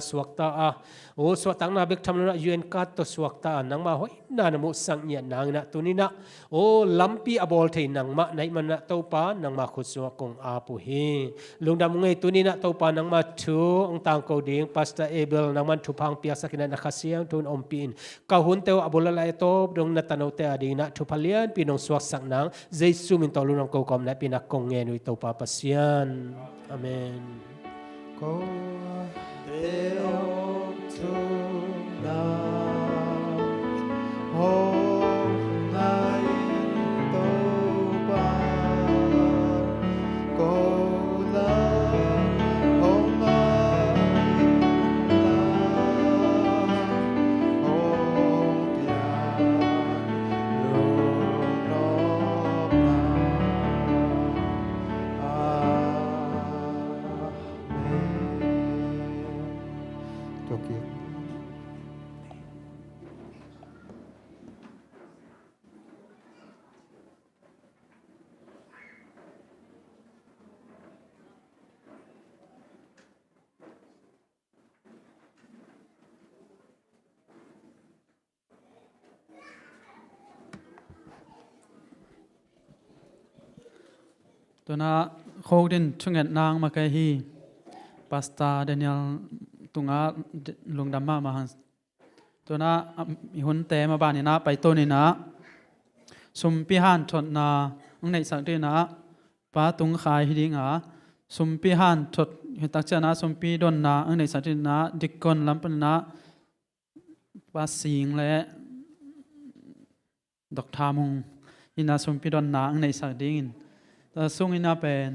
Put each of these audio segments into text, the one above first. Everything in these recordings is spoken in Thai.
สวกตาโอ้สวกตังนาเบกทำนะยูเอ็นกัดตัวสวกตานังมาหอยนานมุสังเนียนางนะตัวนี้นะโอ้ลัมปีอบอลเทนังมาในมันนะตัวปานังมาขุดสวกงอาปุฮีลุงดำไงตัวนี้นะตัวปานังมาทูองต่างกูดิ่งปัสตาเอเบลนังมันทุพังเปียสักนันนักเสียงทุนอมปีนกาหุนเตวอบอลลายโตดงนัตโนเตอดีนะทุพเลียนปีนองสวกสังนังเจสุมินตอลุนองกูกอมนะปีนักกงเงินวิตัวปาปัสยันอาเมนตัวน่ะโคดินช่วงเงินนางมาไกลฮีปาสตาเดนิเอลตุงาลงดำมาหันตัวน่ะมีหุ่นเตมาบ้านนี่นะไปตัวนี่นะสมพิหานทดนาในสักเดือนนะป้าตุงขายฮิดิงาสมพิหานทดเหตุตักเจนะสมพิดอนนาในสักเดือนนะดิกอนลำปนะป้าสิงและดอกทามุงอินาสมพิดอนนาในสักเดือนแต่ส่งอินาเป็น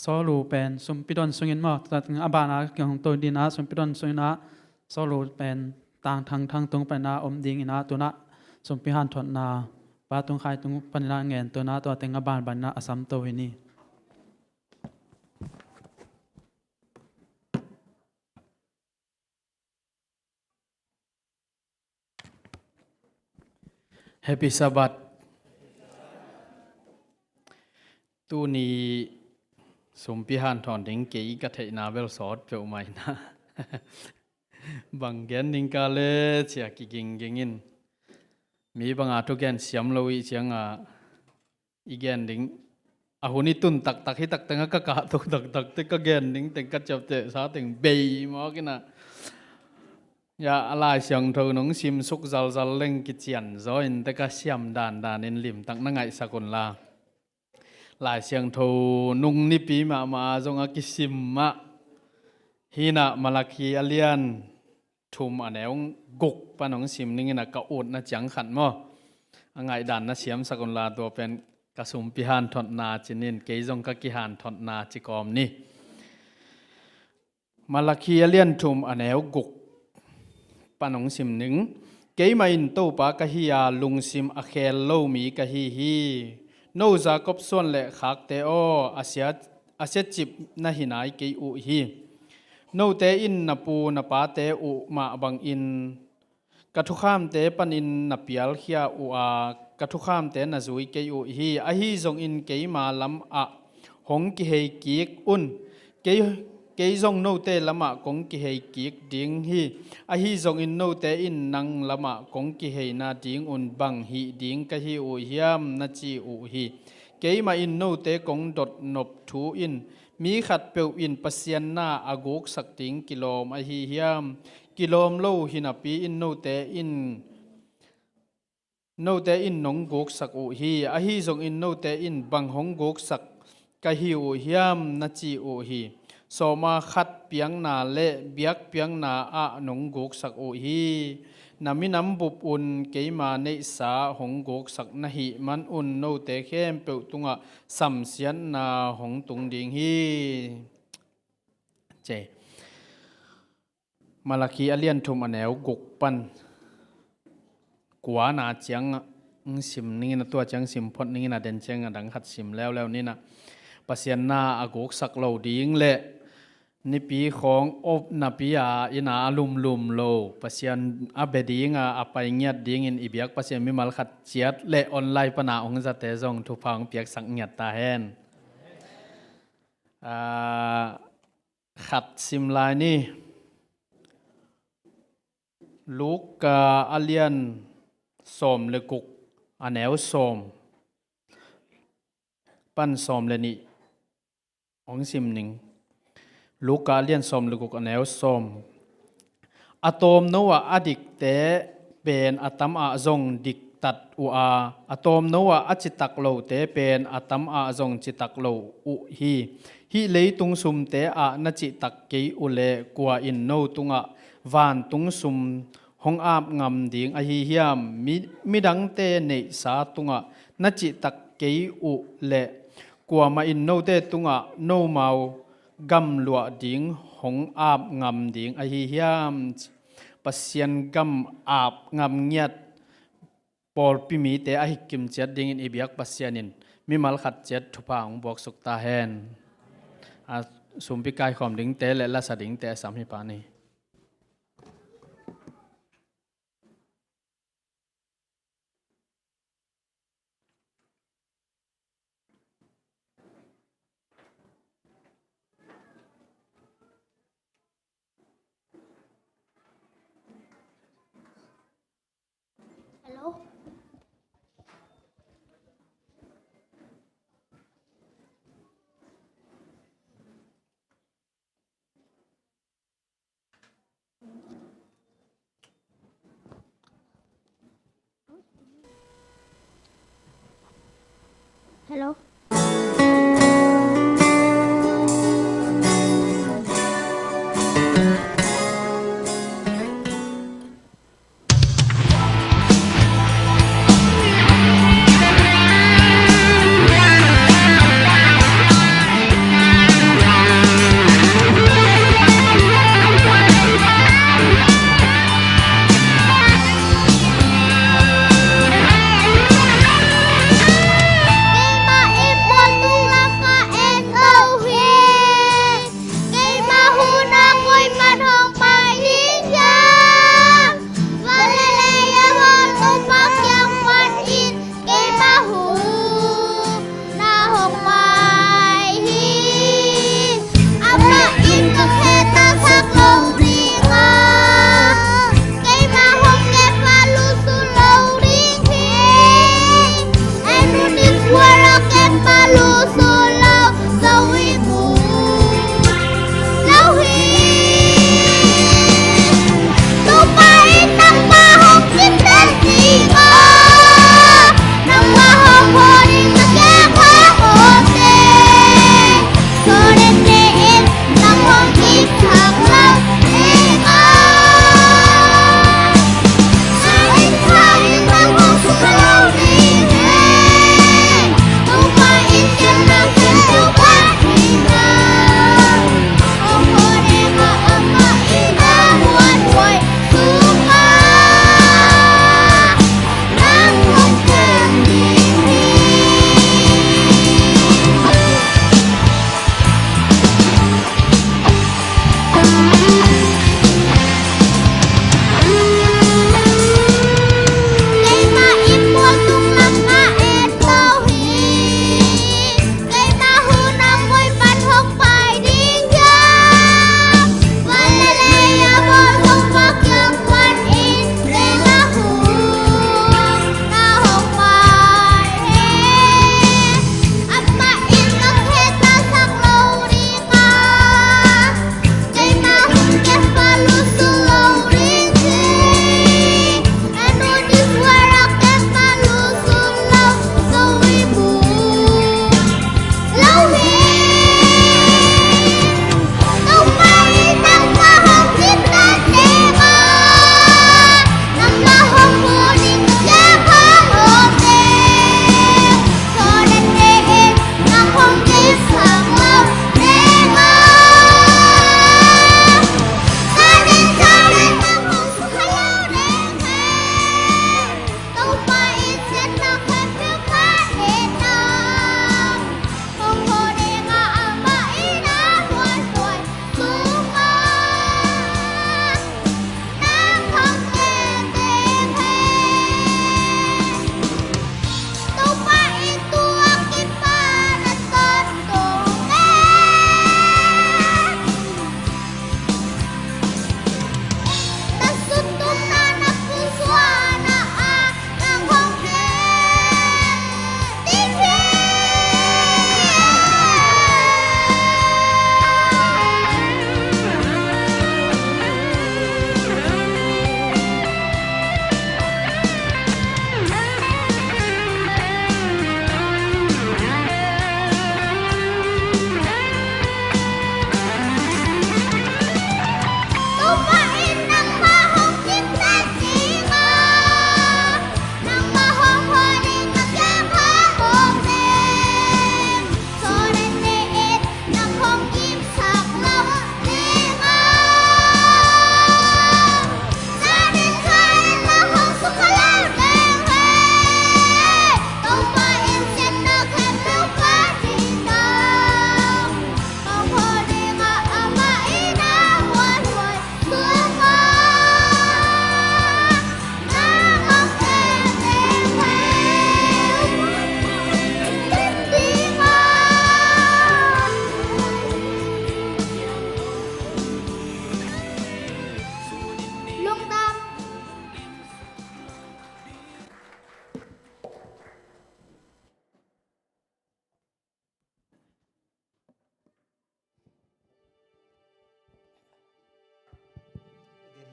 สอลูเป็นสมพิดอนส่งอินมาแต่อาบานาเกี่ยวกับตัวดีนะสมพิดอนส่งอินาสอลูเป็นต่างทางตรงไปนาอมดิงอินาตัวนะสมพิหานทดนาป้าตรงขายตรงปัญญาเงินตัวนะตัวเต็งอาบานบันนาอสัมโตวินีแฮปปี้ซับบัตตูนี้สมพิหานถอนถึงเกี่ยกับเทนาเวลสอดเปล่าไหมนะบางแกนดิงกาเลเชียกิกิงกิงินมีบางอาทุกแกนเสียมลอยเชียงอีแกนดิงอาหุนี่ตุนตักให้ตักแต่งก็กะตุกตักแต่ก็แกนดิงแต่งก็จับเตะสาแต่งเบย์มอกินะอย่าอะไรเสียงเธอหนุ่งซิมสุกจัลเล่งกิจยันจอยแต่ก็เสียมด่านเอ็นลิมตักนั่งไงสกุลลาหลายเสียงโทนุ่งนิปีมาจงอากิสิมมาฮีน่ะมาลักฮีอเลียนทุมอันแนวกุกปนองซิมนี่นะกะอุดนะจังขันมั้งไงด่านนะเสียมสกุลลาตัวเป็นกระสุมพิหานทอนนาจินินเกยจงกะกิหานทอนนาจิกอมนี่มาลักฮีอเลียนทุมอันแนวกุกปนองซิมหนึ่งเกยมาอินโตปากะฮียาลุงซิมอเคลโลมีกะฮีโนจากบส่วนเละขักเตโออาเซียจิบนาหินายเกยอุฮีโนเตอินนปูนปาเตอุมาบังอินกะทุข้ามเตปันอินนเปียลเขียอุอากะทุข้ามเตนจุยเกยอุฮีอฮีจงอินเกยมาลำอะหงกิเฮกิกอุนเกยจงโนเตลำอะกงกิเฮกิกดิงฮีอฮีจงอินโนเตอินนังลำอะกงกิเฮนาดิงอุนบังฮีดิงกะฮีอุฮิยามนาจีอุฮีเกยมาอินโนเตกงดดนบทูอินมีขัดเปียวอินปัสยันนาอากุกสักติงกิโลมอหิยามกิโลมโลหินาปีอินโนเตอินนงกุกสักอุฮีอหิจงอินโนเตอินบังหงกุกสักกะฮิอุฮิยามนาจีอุฮีโสมาขัดเปียงนาเละเบียกเปียงนาอะนงกุกสักอุฮีนามิน้ำบุบอุ่นเกยมาในสาหงกุกสักนาหิมันอุ่นโนเตเข้มเปียวตุงะสัมเสียนนาหงตุงดิงฮีเจมาลาคีอเลียนทุมอันแนวกุกปันกัวนาเจียงสิมนี่นะตัวเจียงสิมพดนี่นะเด่นเจียงดังขัดสิมแล้วนี่นะปัสยันนาอากุกสักเหล่าดิงเละนิปีของอบนาปียาอินาลุมโลปัสยันอาเบดิงอาไปเงียดดิงอินอิเบียกปัสยันมิมัลขัดเจียดเละออนไลน์ปนาองจะเตจงทุพังเปียกสังเงียดตาแหนขัดสิมลายนี่ ลูกกาอาเลียนสมเลกุกอันแนวสมปั้นสมเลนี่องซิมหนึ่งลูกกาเลียนสมเลกุกอันแนวสมอะโตมโนวะอดิกเตเป็นอะตัมอะจงดิกตัดอุอาอะโตมโนวะอจิตักโลเตเป็นอะตัมอะจงจิตักโลอุฮีเลยตุงซุมเตอะนจิตักเกอุเลกัวอินโนตุงอะวานตุงซุมหงอาบงำดิงอหิเฮียมมิดังเตเนสาตุงะนจิตักเกยอุเลกัวมาอินโนเตตุงะโนเมากำลัวดิงหงอาบงำดิงอหิเฮียมปัสยันกำอาบงำเงียดปอลปิมีเตอหิกิมเจ็ดดิงอินอิบยักปัสยันินมิมัลขัดเจ็ดทุพางบอกสุกตาแหนสุมพิกายขอมดิงเตและละสดิงเตสามหิปานี Hello. Hello.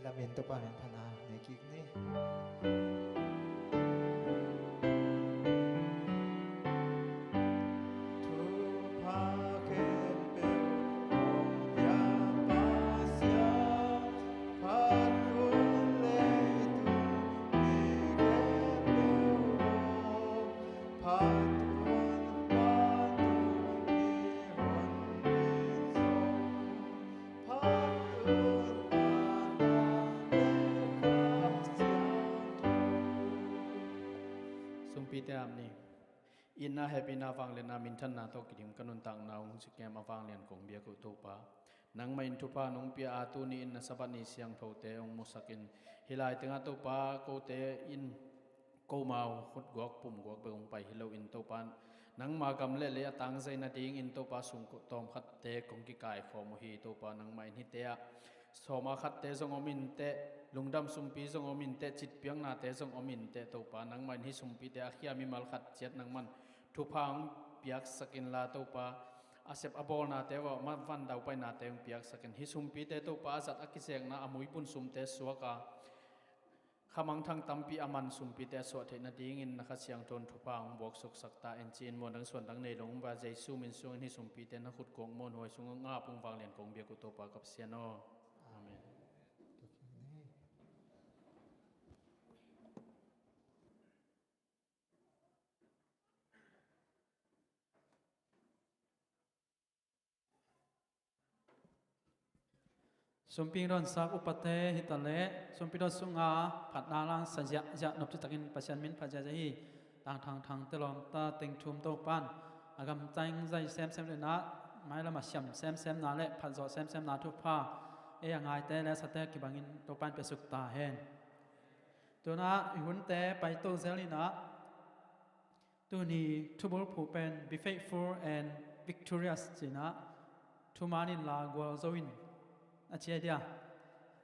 lamin to pa rin pana ne kik ni Inna happy na vang len na min than na to kidim kanun tang na ung sikem avang len kong bia ku to pa nang main tu pa nong pia atu ni in na sabat ni siang tho te ong musakin hilai tenga to pa ko te in ko mau khut gok pum gok be ong pai hilo in to pan nang ma gam le le atang zai na ding in to pa sung ko tom khat te kong ki kai kho mo hi to pa nang main hi te a soma khat te zong omin te lungdam sumpi zong omin te chit piang na te zong omin te to pa nang main hi sumpi te a khia mi mal khat chet nang man thu phang piak sakin la to pa asep abol na te wa man van dau pai na te piak sakin hi sumpi te to pa zat akiseng na amui pun sum te suaka khamang thang tampi aman sumpi te so the na ding in na kha siang ton thu phang bok sok sakta en chin mon dang son dang nei long ba jaisu min sung hi sumpi te na khut kong mon hoi sung nga pung wang len kong bia ku to pa kap siano amen Sumping ron sak upate hitale sumping ron sunga phat na lang sajya ja nop chu takin pasyan min phaja jahi tang thang telom ta ting thum to pan agam tang zai sem le na mai lama siam sem na le phat zo sem na thu pha e angai te le sate ki bangin to pan pe suk ta hen tu na hun te pai to zelina tu ni thubul phu pen be faithful and victorious china thu manin la gwal zoin achia dia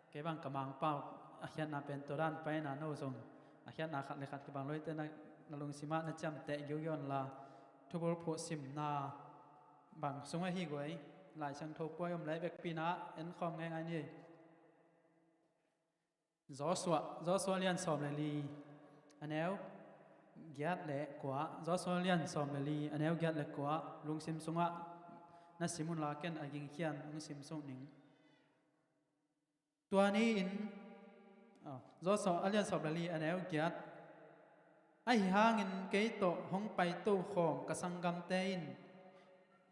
ke bang kamang pau ahian na pen toran pai na no zong ahian na khat le khat ke bang loi te na lung sima na cham te yu yon la thubul phu sim na bang sunga hi goi lai sang tho poi om lai bek pi na en khom ngai ngai ni Joshua lian som le li anel giat le kwa Joshua lian som le li anel giat le kwa lung sim sunga na simun la ken aging khian ung sim sung ningตัวนี้อินจอสอเลียนสอบละลีอันแล้วเกียรติไอหางอินเกยโตห้องไปตู้ขอมกสังกำเตอิน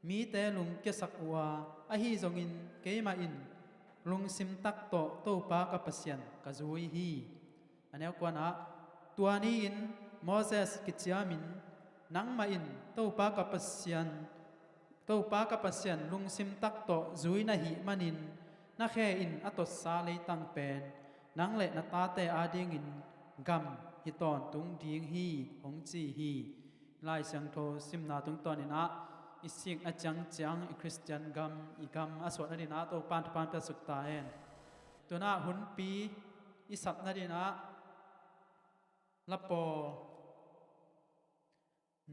มีแต่ลุงเกสักวัวไอฮีจงอินเกยมาอินลุงซิมตักโตตู้ปากับเสียนกะจุยฮีอันแล้วกว่านะตัวนี้อินโมเสสกิจยามินนังมาอินตู้ปากับเสียนลุงซิมตักโตจุยนะฮีมันินนักแข่อินอัตสาเลยตั้งเป็นนังเละนัตาเตอาดิงินกำฮิตอนตุงดิงฮีองจีฮีลายเสียงโทซิมนาตุงตอนนี้นะอิสิงอาจังคริสเตียนกำอีกำอสวดนาดีนะตัวปานเป็นสุดตาเองตัวน่าหุ่นปีอิสับนาดีนะละปอ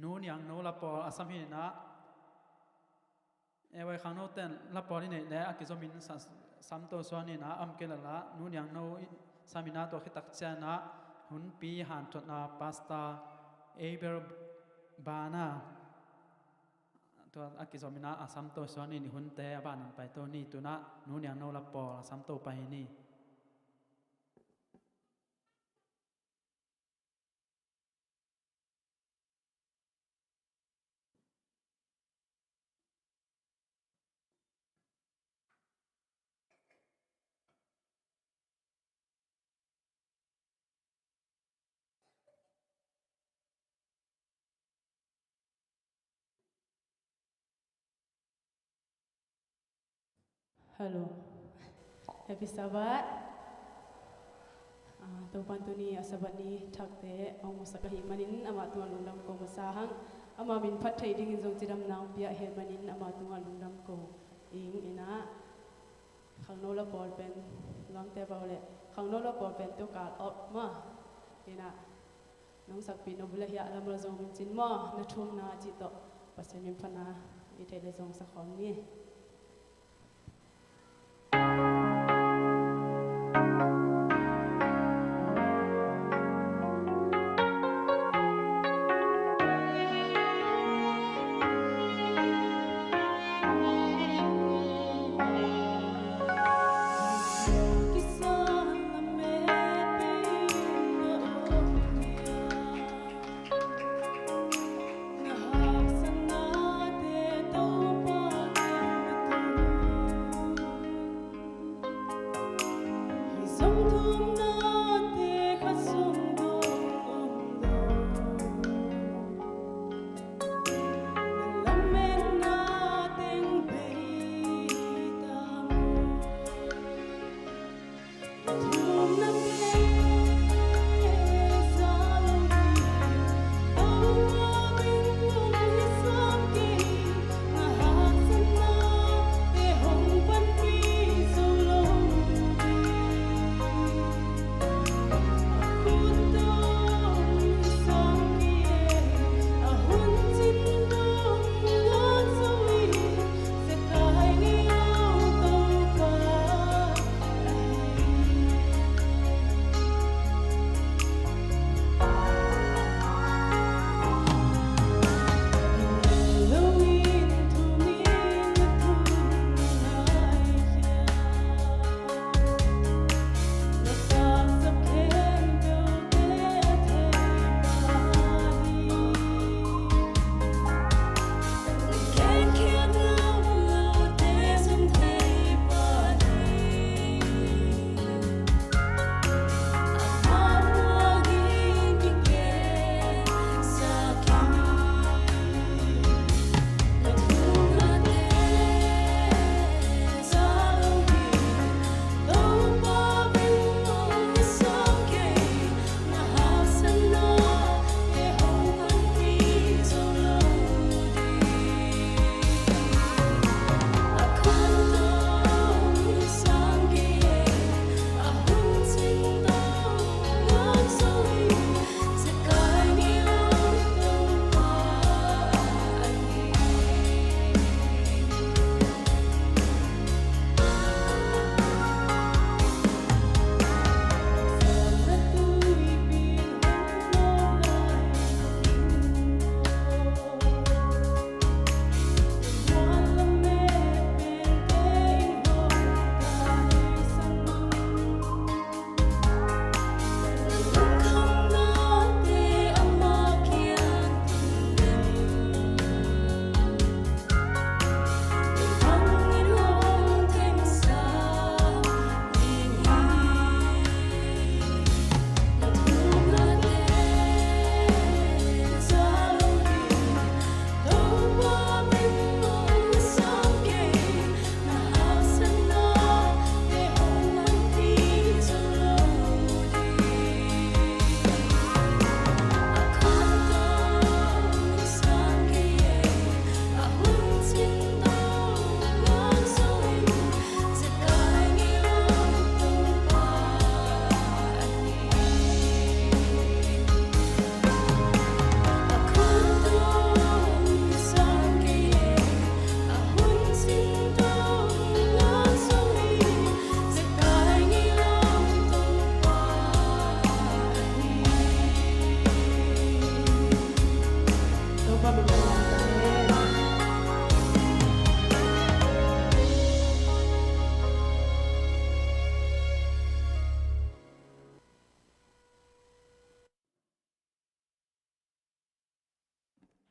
นูนยังนูละปออาสัมหินะไว้ข้างโน้นเต้นละปอนี่เนี่ยอากิจมินสัมโตส่วนนี่นะอัมเกลละนู่นอย่างโน้สามินาตัวขิตักเจนะหุ่นปีหันจดนาพาสต้าเอเบอร์บานาตัวอากิจมินาสัมโตส่วนนี่หุ่นเตะบ้านไปตัวนี้ตัวน่ะนู่นอย่างโน้ละปอสัมโตไปนี่ Hello. Happy Sabbath. Tupan tu ni asabat ni thak te ong sakahi manin ama tuan lungdam ko masahang ama min phat thai ding jong chidam nang pia he manin ama tuan lungdam ko ing ina khang no la bol pen lam te baule khang no la bol pen to kal op ma ina nong sak pi no bula ya lam la jong min chin ma na thum na chi to pasen min phana i thai le jong sa khom ni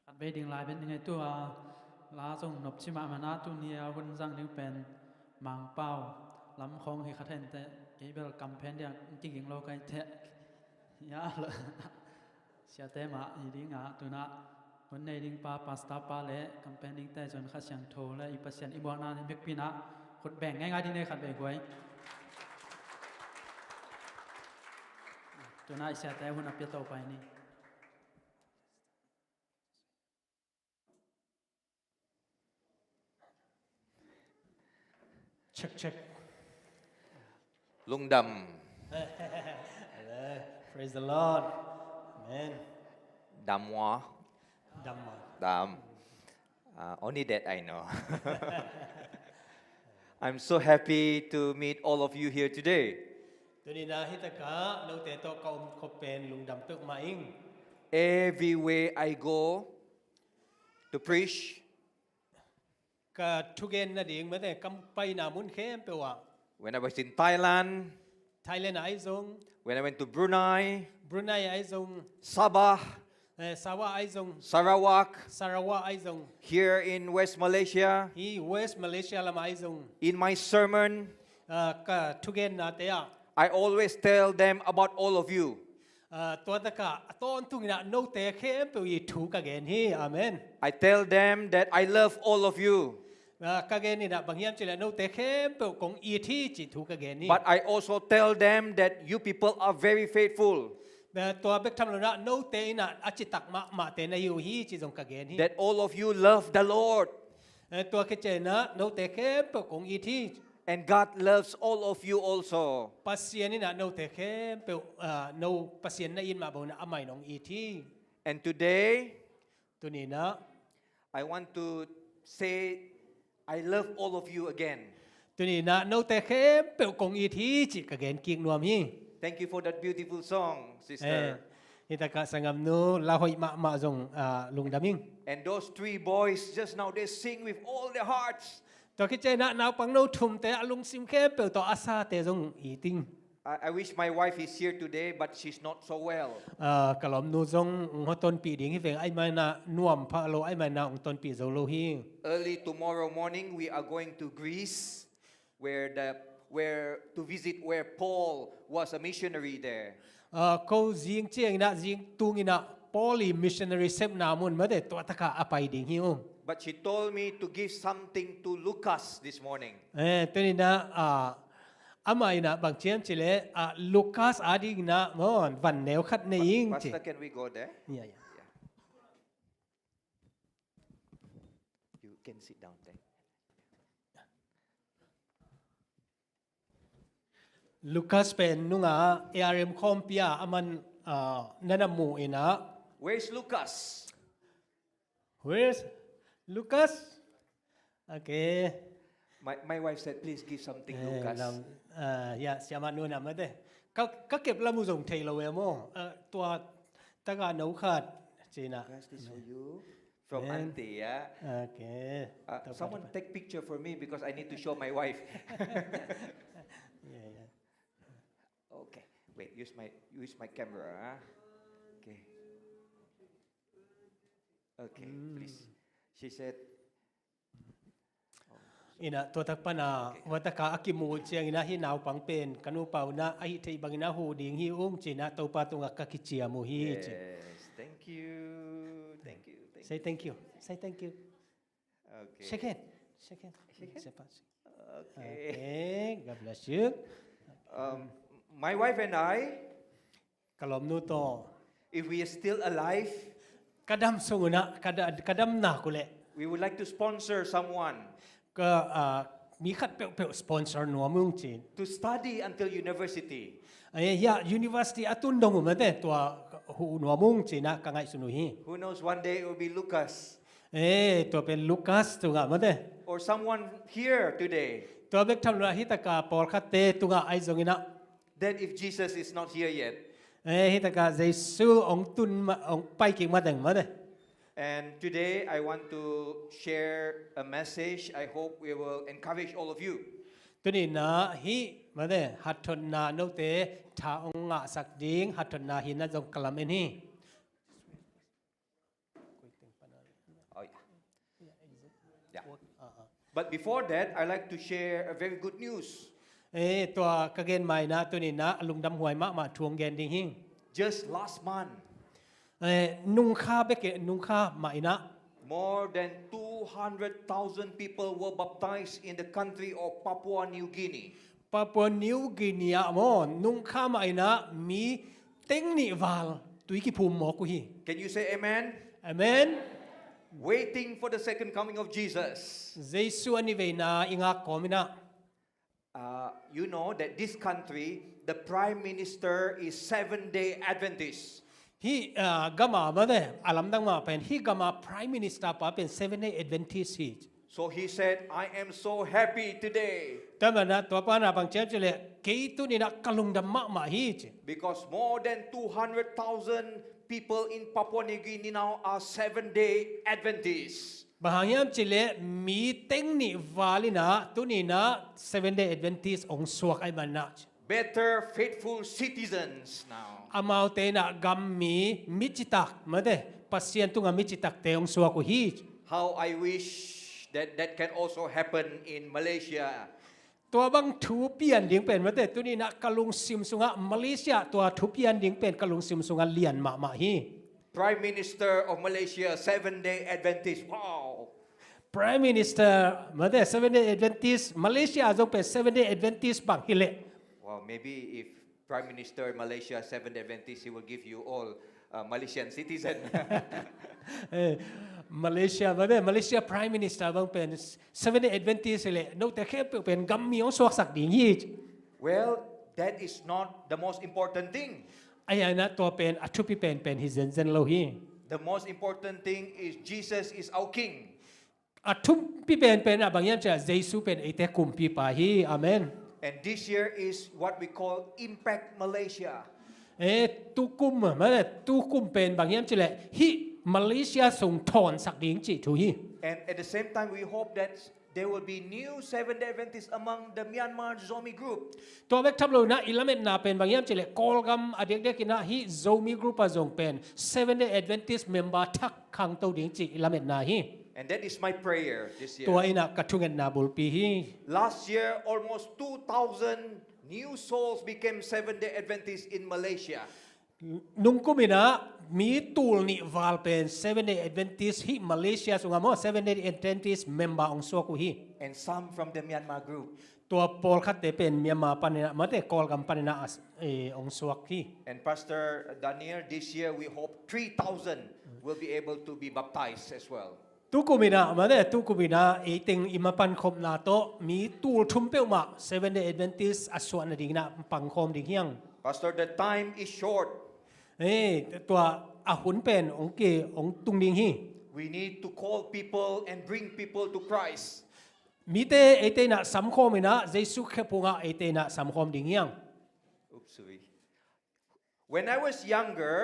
ขัดไปดิ่งลายเป็นยังไงตัวลาส่งนบชิมามานาตุเนียหุ่นจังนึงเป็นมังเป้าลำคองให้ขัดเห็นแต่เกี่ยวกับกำแพงเดียจริงๆเราไกลแท้ยาเลยเสียแต่มาอีดิ่งอ่ะตัวน่ะวันในดิ่งปลาปาสตาปลาเละกำแพงดิ่งแต่จนขัดเสียงโทและอีปัสเซียนอีบัวนาในเบกปีนะคนแบ่งง่ายๆที่ในขัดไปหวยตัวน่ะเสียแต่หุ่นอับเปียโตไปนี่เช็ค ลุงด praise the Lord amen ำ ดำวะ ดำมา ดำ only that I know I'm so happy to meet all of you here today ตัวนี้นะฮิตกะเราแต่โตกอมคบเป็นลุงดำตึกมาอิง everywhere I go to preach ก็ทุกเย็นนะดิ่งมาแต่กำไปนามุนเข้มเปล่า when I was in Thailand ไทยแลนด์ไอซง when I went to Brunei บรูไนไอซง Sabah สาวาไอซง Sarawak สารวาไอซง here in West Malaysia ฮีเวสมาเลเซียละมาไอซง in my sermon ก็ทุกเย็นนะแต่ I always tell them about all of you ตัวตะกะต้นทุกนะโนเตเข้มเปล่าถูกกันเห็นฮีอาเมน I tell them that I love all of you kage ni na bangyam chile no te khem pe kong i thi chi thu kage ni But I also tell them that you people are very faithful, ตัวเบกทำแล้วนะโนเตนะอจิตักมาเตนะอยู่ฮีจิจงกะเกนี่ that all of you love the Lord, ตัวเคเจนะโนเตเคมเปกงอีที and God loves all of you also. ปัสเซียนี่นะโนเตเคมเปโนปัสเซียนนะอินมาบอกนะอมัยน้องอีที And today, ตัวนี้นะ I want to say, I love all of you again. ตัวนี้นะโนเตเคมเปกงอีทีจิกะเกนกิงนวมฮี Thank you for that beautiful song, เอ sister. ฮิตากะสังกัมนูลาหอยมาจงลุงดามิง And those three boys just now they sing with all their hearts. ตัวเคเจนะนาวปังโนทุมเตอลุงซิมเคมเปตัวอาซาเตจงอีติง I wish my wife is here today, but she's not so well. กะลอมนูจงฮอตนปีดิงฮิเวงไอมานะนวมพะโลไอมานะองตนปีโซโลฮี Early tomorrow morning, we are going to Greece, where to visit where Paul was a missionary there. เขาจิงเจียงนะจิงตุงนะพอลีมิชชันนารีเซปนามุนมาเดตัวตะกะอภัยดิงฮิว But she told me to give something to Lucas this morning. ตัวนี้นะอามัยนะบางเจียมจิเลลูคัสอาดิงนะมอนวันแนวคัดในยิงจิ Pastor, can we go there? Yeah. You can sit down there. ลูคัสเป็นนุงเออาร์เอ็มคอมพิอาอามันนันมูเอนะ Where's Lucas? Where's Lucas? Okay. My wife said, please give something Lucas. Yeah, siya man na mate. Ka kep la mu jong thei lo we mo. Tua ta ga nấu khát chi na. Lucas, this for you from Amen. Auntie. Yeah? Okay. Someone take picture for me because I need to show my wife. Yeah. Okay, wait. Use my camera. Okay. Okay, please. She said. Ina to tak pa na wataka akimu chiang ina hinaw pang pen kanu pau na ai thei bang ina hu ding hi chi na to pa tunga kakichia mu hi chi. Yes. Thank you. Thank you. Say thank you. Say thank you. Okay. Shake hand. Shake hand. Shake hand. Okay. Okay. God bless you. My wife and I, Kalom nu to if we are still alive, kadam sunguna kadam na kule. we would like to sponsor someone ก็มีขัดเปลสปอนเซอร์นัวมึงจีน to study until university. ไอ้ยา university อตุนดงมาแต่ตัวหูนัวมึงจีนนะกังไงสุนุฮี Who knows, one day it will be Lucas ตัวเป็นลูคัสตัวมาแต่ or someone here today. ตัวเบกทำละฮิตกาปอลคัตเตตัวไอ้จงนะ Then if Jesus is not here yet, ฮิตกาเยซูองตุนมาองไปกิ่งมาแต่งมาแต่ and today I want to share a message. I hope we will encourage all of you. ตัวนี้นะฮิมาแต่หัดทนนาโนเตท้าองงะสักดิ้งหัดทนนาหินะจงกลัมเอ็นฮี Oh yeah. But before that, I like to share a very good news. ตัวกเกณฑ์ใหม่นะตัวนี้นะลุงดำหวยมาทวงเกณฑ์ดิ้งฮิ Just last month, นุ่งข้าเบกเกนุ่งข้าใหม่นะ more than 200,000 people were baptized in the country of Papua New Guinea. ปาปัวนิวกินียมอนนุ่งข้าใหม่นะมีเต็งนิวาลตุยกิภูมิหมอกุฮี Can you say amen? อเมน Waiting for the second coming of Jesus. เจสุอันนี้เวนาอิงากคอมินะ You know that this country, the prime minister is Seventh-day Adventist. ฮีกามามาเดอาลัมดังมาเป็นฮีกามา Prime Minister ปาเป็น Seventh-day Adventist ฮี So he said, I am so happy today แต่มันนะตัวปานาบางเจ้าจะเลยเกี่ยตุนี่นะกลุงดำมาฮีจ because more than 200,000 people in Papua New Guinea now are Seventh-day Adventists. บางอย่างจะเลยมีเต็งนิวาลินะตุนี่นะ Seventh-day Adventist องสวกไอ้มันนะ Better faithful citizens now. อามาเตนะกัมมีมิจิตักมาเดปัสเซียนตุงามิจิตักเตองสวกุฮี How I wish that can also happen in Malaysia. ตัวบางทูเปียนดิ่งเป็นมาเดตุนี่นะกลุงซิมสุงะมาเลเซียตัวทูเปียนดิ่งเป็นกลุงซิมสุงะเลียนมาฮี Prime Minister of Malaysia, Seventh-day Adventist. Wow. Prime Minister มาแต่ Seventh-day Adventist Malaysia จงเป็น Seventh-day Adventist บางฮิเล Well, maybe if Prime Minister Malaysia 7th Adventist, he will give you all Malaysian citizen. มาเลเซียมาแต่มาเลเซีย Prime Minister บางเป็น Seventh-day Adventist ฮิเลนอกแต่แค่เป็นกัมมีของสวกสักดิ่งฮี Well, that is not the most important thing. ไอ้นะตัวเป็นอัชุพิเป็นฮิเซนเซนโลฮี The most important thing is Jesus is our King. อัชุพิเป็นบางอย่างจะเยซูเป็นไอเตคุมพิปาฮีอาเมน And this year is what we call Impact Malaysia. ตุกุมมาแต่ตุกุมเป็นบางอย่างจะเลยฮิมาเลเซียส่งถอนสักดิ่งจิทุฮี And at the same time, we hope that there will be new Seventh-day Adventists among the Myanmar Zomi group. ตัวเวกทับโลนะอิลเมนนาเป็นบางอย่างจะเลยกอลกัมอเด็กเด็กนะฮิโซมีกรุ๊ปจงเป็น Seventh-day Adventist member ทักขังตัวดิ่งจิอิลเมนนาฮี And that is my prayer this ตัว year. ไอ้นะกระทุงเงินนาบุลปีฮี Last year, almost 2,000 new souls became Seventh-day Adventists in Malaysia. นุงกุมินะมีตูลนิวาลเป็น Seventh-day Adventist ฮิมาเลเซียสุงามอ Seventh-day Adventist member องสวกุฮี And some from the Myanmar group. ตัวปอลคัดเตเป็นเมียมาปานินะมาแต่กอลกัมปานินะองสวกฮี And Pastor Daniel, this year we hope 3,000 will be able to be baptized as well. ตุกุมินะมาแต่ตุกุมินะไอติงอิมาปันคมนาโตมีตูลทุมเปลมา Seventh-day Adventist อสวนดิ่งนะปังคมดิ่งเฮียง Pastor, the time is short. ตัวอาหุนเป็นองเกองตุงดิ่งฮี We need to call people and bring people to Christ. มีเตไอเตนะสัมคมนะเยซูแค่พุงะไอเตนะสัมคมดิ่งเฮียง Oops, sorry. When I was younger,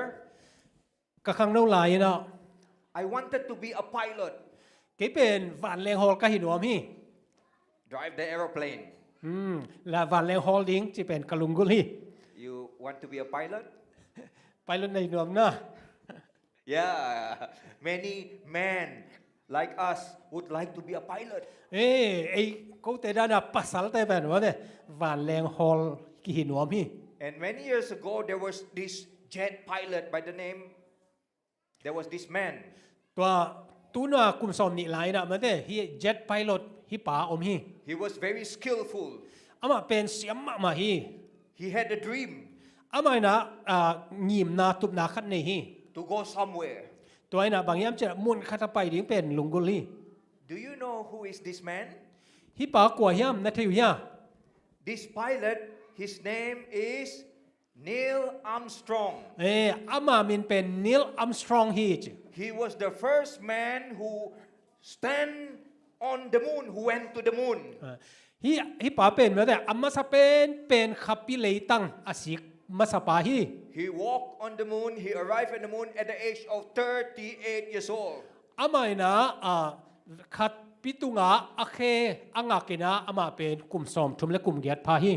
กะขังโนลายนะ I wanted to be a pilot, เกเป็นวันแรงฮอลกะหินวมฮี drive the aeroplane. และวันแรงฮอลดิ่งจะเป็นกะลุงกุลี You want to be a pilot? ไปรถในนวมนะ Yeah, many men like us would like to be a pilot. ไอเขาแต่ด้านปัสสาวะแต่เป็นว่าเนี่ยวันแรงฮอลกิหินวมฮี And many years ago, there was this jet pilot by the name, there was this man. ตัวตัวน่ะกุมสมนิไลนะมันเนี่ยฮีเจ็ตไพลอตฮีป่าอมฮี He was very skillful. อามาเป็นเสียมมาฮี He had a dream อามานะงิมนาตุบนาคัดในฮี to go somewhere. ตัวไอ้นะบางยามจะมุนคัดไปดิ้งเป็นลุงกุลี Do you know who is this man? ฮีป่ากลัวยามนัทอยู่ยา This pilot, his name is Neil Armstrong. อามามินเป็นนิลอัมสตรองฮี He was the first man who stand on the moon, who went to the moon. ฮีป่าเป็นมาแต่อามาสเป็นขับปิเลตังอาศิกมาสปาฮี He walked on the moon. He arrived on the moon at the age of 38 years old. อามานะขัดปิตุงะอาเคอังอากินะอามาเป็นกลุ่มสมทุมและกลุ่มเกียรติพาฮี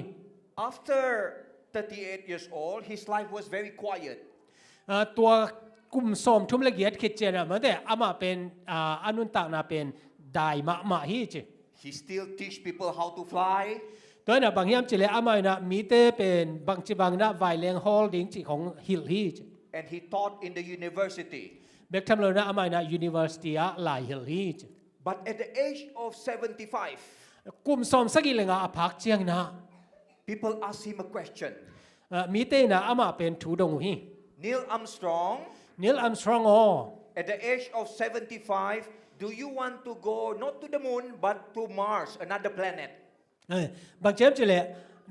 After 38 years old, his life was very quiet. ตัวกลุ่มสมทุมละเอียดคิดเจนะมันแต่อามาเป็นอนุนตากนาเป็นได้มาฮีเจ He still teach people how to fly. ตัวน่ะบางยามจิเลอามานะมีเตเป็นบางจิบางนะไวแรงฮอลดิ้งจิของฮิลฮีเจ And he taught in the university. เบกทำเลยนะอามานะ University หลายฮิลฮีเจ But at the age of 75, กลุ่มสมสักิเลงอาพักเจียงนะ people ask him a question. มีเตนะอามาเป็นถูดงฮี Neil Armstrong, นิลอัมสตรองอ๋อ at the age of 75, do you want to go not to the moon but to Mars, another planet? บางเจมจิเล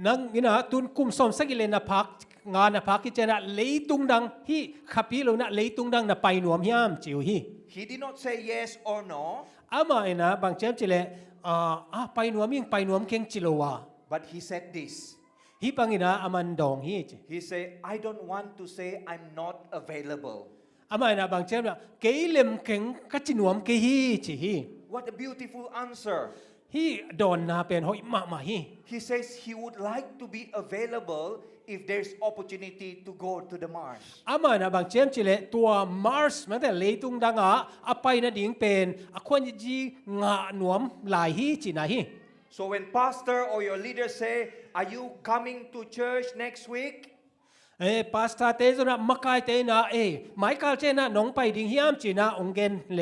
นังนี่นะตุนกลุ่มสมสักิเลนะพักงานนะพักกิจนะเลยตุงดังฮีขับพี่เรานะเลยตุงดังนะไปหนวมยามจิวฮี He did not say yes or no, อามาเอนะบางเจมจิเลไปหนวมยิ่งไปหนวมเก่งจิโลวา but he said this. ฮีปังอินะอามันดองฮีจิ He said, I don't want to say I'm not available. อามาเอนะบางเจมนะเกยเลมเก่งกัจจิหนวมเกยฮีจิฮี What a beautiful answer. ฮีดอนนาเป็นหอยมาฮี He says he would like to be available if there's opportunity to go to the Mars. อามานะบางเจมจิเลตัว Mars มันแต่เลยตุงดังไปนะดิ่งเป็นควรจีงาหนวมหลายฮีจินะฮี So when pastor or your leader say, are you coming to church next week? ปาสตาเตจนะมักไกเตนะหมายกาเจนะน้องไปดิ่งฮิมจีนะองเกนเล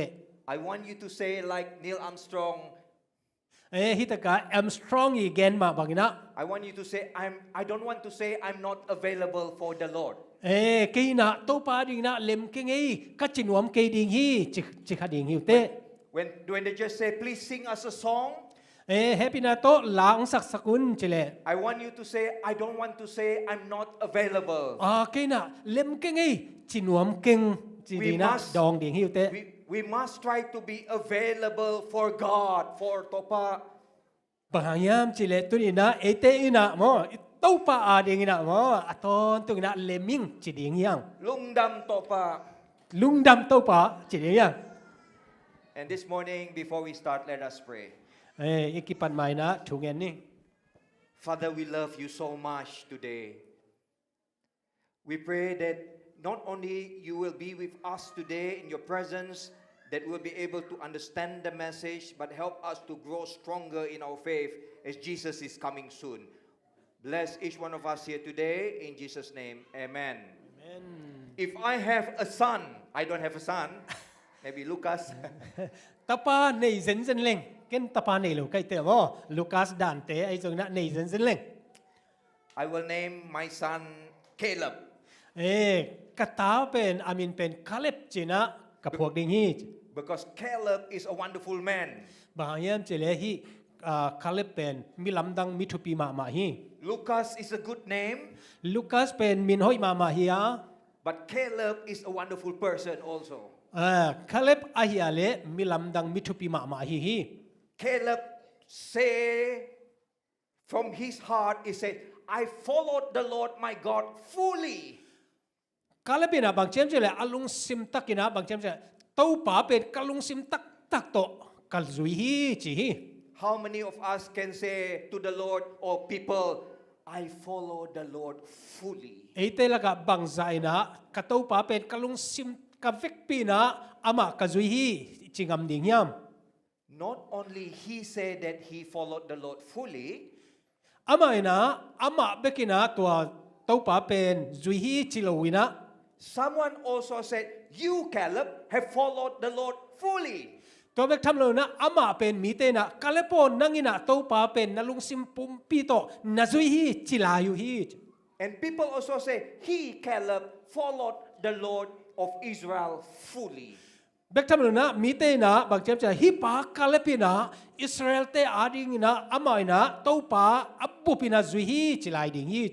I want you to say like Neil Armstrong. ฮิตกะแอมสตรองอีแกนมาบังนะ I want you to say I don't want to say I'm not available for the Lord. กีนะโตปาดิงนะเลมเกงไอกัจจินวมเกดิงฮีจิขดิงฮิวเต When they just say please sing us a song, เฮปินาโตลางสักสกุลจิเล I want you to say I don't want to say I'm not available. กีนะเลมเกงไอจินวมเกงจิดีนะดองดิงฮิวเต We must try to be available for God, for Topa. บางยามจิเลตุนีนะเอเตอินะมอโตปาอาดิงนะมออะตอนตุนะเลมิงจิดิงยัง Lungdam Topa. ลุงดำโตปาจิดิงยัง And this morning, before we start, let us pray. อีกิปันไม้นะถูกเงินนี่ Father, we love you so much today. We pray that not only you will be with us today in your presence, that we'll be able to understand the message, but help us to grow stronger in our faith as Jesus is coming soon. Bless each one of us here today, in Jesus' name, amen. If I have a son, I don't have a son, maybe Lucas. ตาปาในเซนเซนเล่งเก็นตาปาในลูกไก่เต๋อลูคัสดานเตไอจงนะในเซนเซนเล่ง I will name my son Caleb. กตาเป็นอามินเป็นคาเล็บจีนะกับพวกดิงฮี Because Caleb is a wonderful man. บางยามเจเลฮีคาเล็บเป็นมีลำดังมิทุปีมาฮี Lucas is a good name, ลูคัสเป็นมินห้อยมาฮีย but Caleb is a wonderful person also. คาเล็บอาฮิอาเลมีลำดังมิทุปีมาฮี Caleb say from his heart, he said, I followed the Lord my God fully. คาเล็บเป็นบางเชมเจเลอลุงซิมตักินะบางเชมเจโตป่าเป็นกลุงซิมตักโตกัลซุยฮีจีฮี How many of us can say to the Lord or people, I follow the Lord fully? เอเตละกับบางใจนะกะโตป่าเป็นกลุงซิมกับเวกปีนะอามากัซุยฮีจิงามดิงยาม Not only he said that he followed the Lord fully, อามาเนะอามาเบกินะตัวโตป่าเป็นซุยฮีจิโลวินะ someone also said, you Caleb have followed the Lord fully. ตัวเบกทำเลยนะอามาเป็นมีเตนะกาเลปอนนั่งอินะโตป่าเป็นนลุงซิมปุมปีโตนาซุยฮีจิลายุฮี And people also say, he Caleb followed the Lord of Israel fully. เบกทำเลยนะมีเตนะบางเจ้าจะฮิปากาเลปินะอิสราเอลเตอาดิงนะอามาอินะโตป่าอับบุปินะซุยฮีจิลาดิงฮี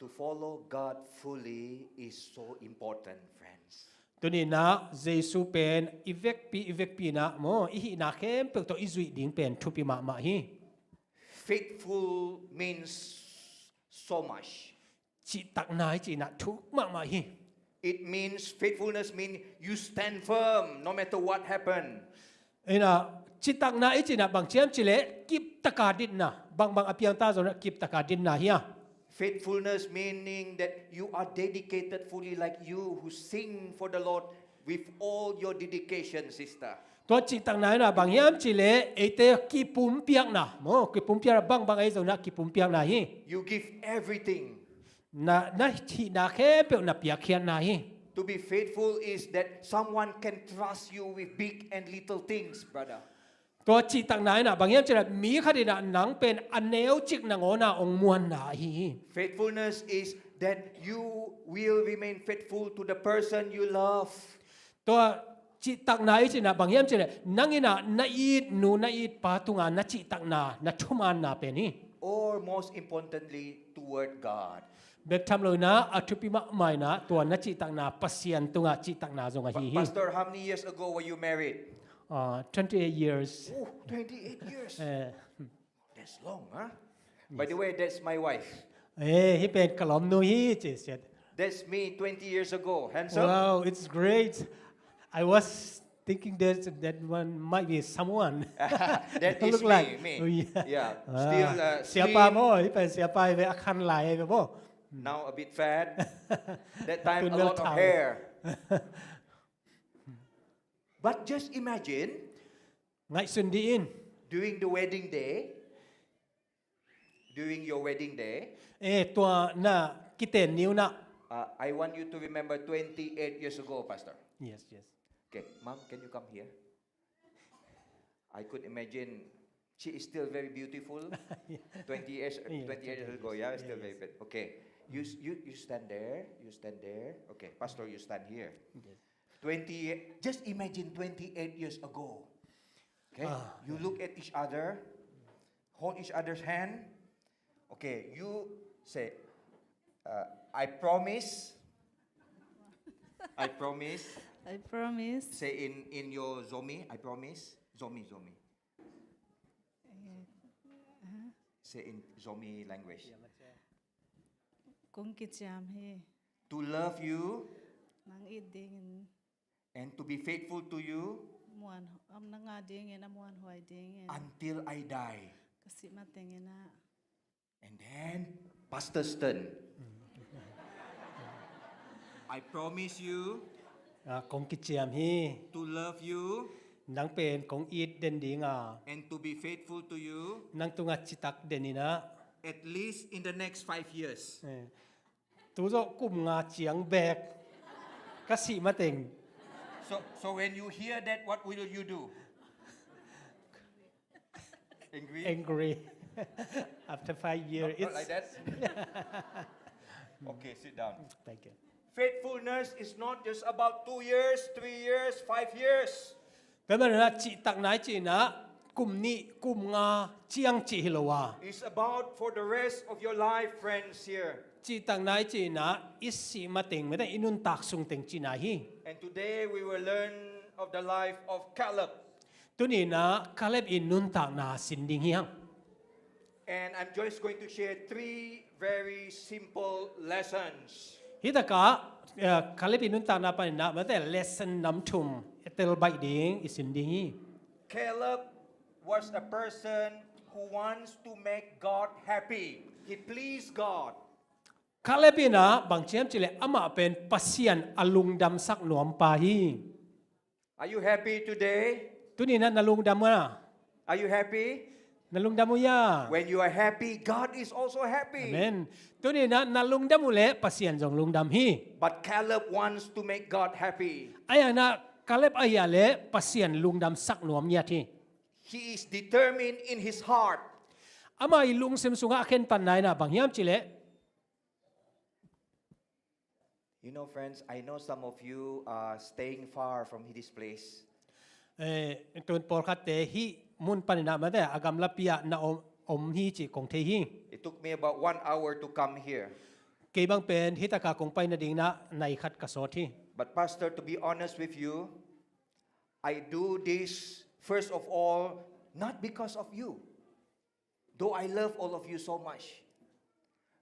To follow God fully is so important, friends. ตัวนี้นะเยซูเป็นอีเวกปีนะโมอีหินาเข้มเปิกตัวอิจุยดิ่งเป็นทุปิมาฮี Faithful means so much. จิตักนายจีนะทุกมาฮี It means faithfulness means you stand firm no matter what happen. นะจิตักนายจีนะบางเจ้าจิเลกิบตะกาดินนะบางอภิยังตาจนะกิบตะกาดินนะเฮีย Faithfulness meaning that you are dedicated fully like you who sing for the Lord with all your dedication, sister. ตัวจิตักนายนะบางยามจิเลเอเตกิปุ่มเปียกนะโมกิปุ่มเปียกบางไอจนะกิปุ่มเปียกนะฮี You give everything. นะที่นาเข้มเปียกนะเปียกเขียนนะฮี To be faithful is that someone can trust you with big and little things, brother. ตัวจิตักนายนะบางอย่างจะมีคดีนะหนังเป็นอันเนวจิกนางโอนาองมวนนาฮี Faithfulness is that you will remain faithful to the person you love. ตัวจิตักนายจินะบางอย่างจะนังอินะนาอีดนูนาอีดปาตุงานาจิตักนานาชุมานนาเป็นนี่ Or most importantly, toward God. เบกทำเลยนะอัตุปิมะไม่นะตัวนาจิตักนาปัสยันตุงาจิตักนาจงฮี Pastor, how many years ago were you married? 28 years Oh, 28 years. That's long, huh? By the way, that's my wife. ฮิเป็นกลอมนูฮีจิเสร็จ That's me 20 years ago. Handsome? Wow it's great I was thinking that one might be someone That is look me, like me. Oh, Yeah. Still เสียปลา slim. โม่ที่เป็นเสียปลาไปอาคันไหลไปโม่ Now a bit fat. That time a Tunnel lot of town. hair. But just imagine ไงสุนดีอิน during the wedding day, during your wedding day, ตัวน่ะกิเตนนิ้วน่ะ I want you to remember 28 years ago, Pastor. yes Okay, Mom, can you come here? I could imagine she is still very beautiful. 20 years, 28 years ago, yeah, still very beautiful. Okay, you stand there. You stand there. Okay, Pastor, you stand here. 20. Just imagine 28 years ago. Okay, you look at each other, hold each other's hand. Okay, you say, I promise. I promise. I promise. Say in your Zomi, I promise. Zomi. Say in Zomi language. Kung kitsiam he. To love you Nang idingin and to be faithful to you muan am nang adingin amuan hoy dingin. until I die. Kasi matingin na. And then, Pastor's turn. I promise you คงกิจเจียมฮี to love you นังเป็นคงอีดเด่นดีงา and to be faithful to you นังตุงัดจิตักเด่นนี่นะ at least in the next 5 years. ตัวโจกุมงาเจียงแบกกสิมาเต็ง So when you hear that, what will you do? Angry? angry after 5 years Not like that? Okay, sit down. thank you Faithfulness is not just about 2 years, 3 years, 5 years. เป็นมันนะจิตักไหนจีนะกุมนี้กุมงาเจียงจิฮิโลวา It's about for the rest of your life, friends here. จีตักไหนจีนะอิสิมาเต็งไม่ได้อินุนตักสุงเต็งจีนาฮี And today we will learn of the life of Caleb. ตัวนี้นะคาเล็บอินุนตักนาสินดิงเฮียง And I'm just going to share 3 very simple lessons. ฮิตากะคาเล็บอินุนตักนาปานินะมาแต่ lesson นำชุมเตลใบดิงอิสินดิงฮี Caleb was a person who wants to make God happy. He pleased God. คาเล็บนะบางเชียมจิเลอามาเป็นปัสยันอลุงดำสักหนวมปาฮี Are you happy today? ตัวนี้นะนลุงดำวะ Are you happy? นลุงดำมุยา When you are happy, God is also อา happy. เมนตัวนี้นะนลุงดำมุเลปัสยันจงลุงดำฮี But Caleb wants to make God happy. อายานะคาเล็บอายาเลปัสยันลุงดำสักหนวมเนี่ยที He is determined in his heart. อามาอีลุงเซมสุงะเข็นตันไหนนะบางยามจิเล You know, friends, I know some of you are staying far from this place. ตุนปอลคัตเตฮีมุนปานินะมาแต่อากำลับปียนะอมฮีจิของเทฮี It took me about 1 hour to come here. เกี่ยบังเป็นฮิตากาของไปนาดิงนะในขัดกระสอที But Pastor, to be honest with you, I do this first of all not because of you, though I love all of you so much.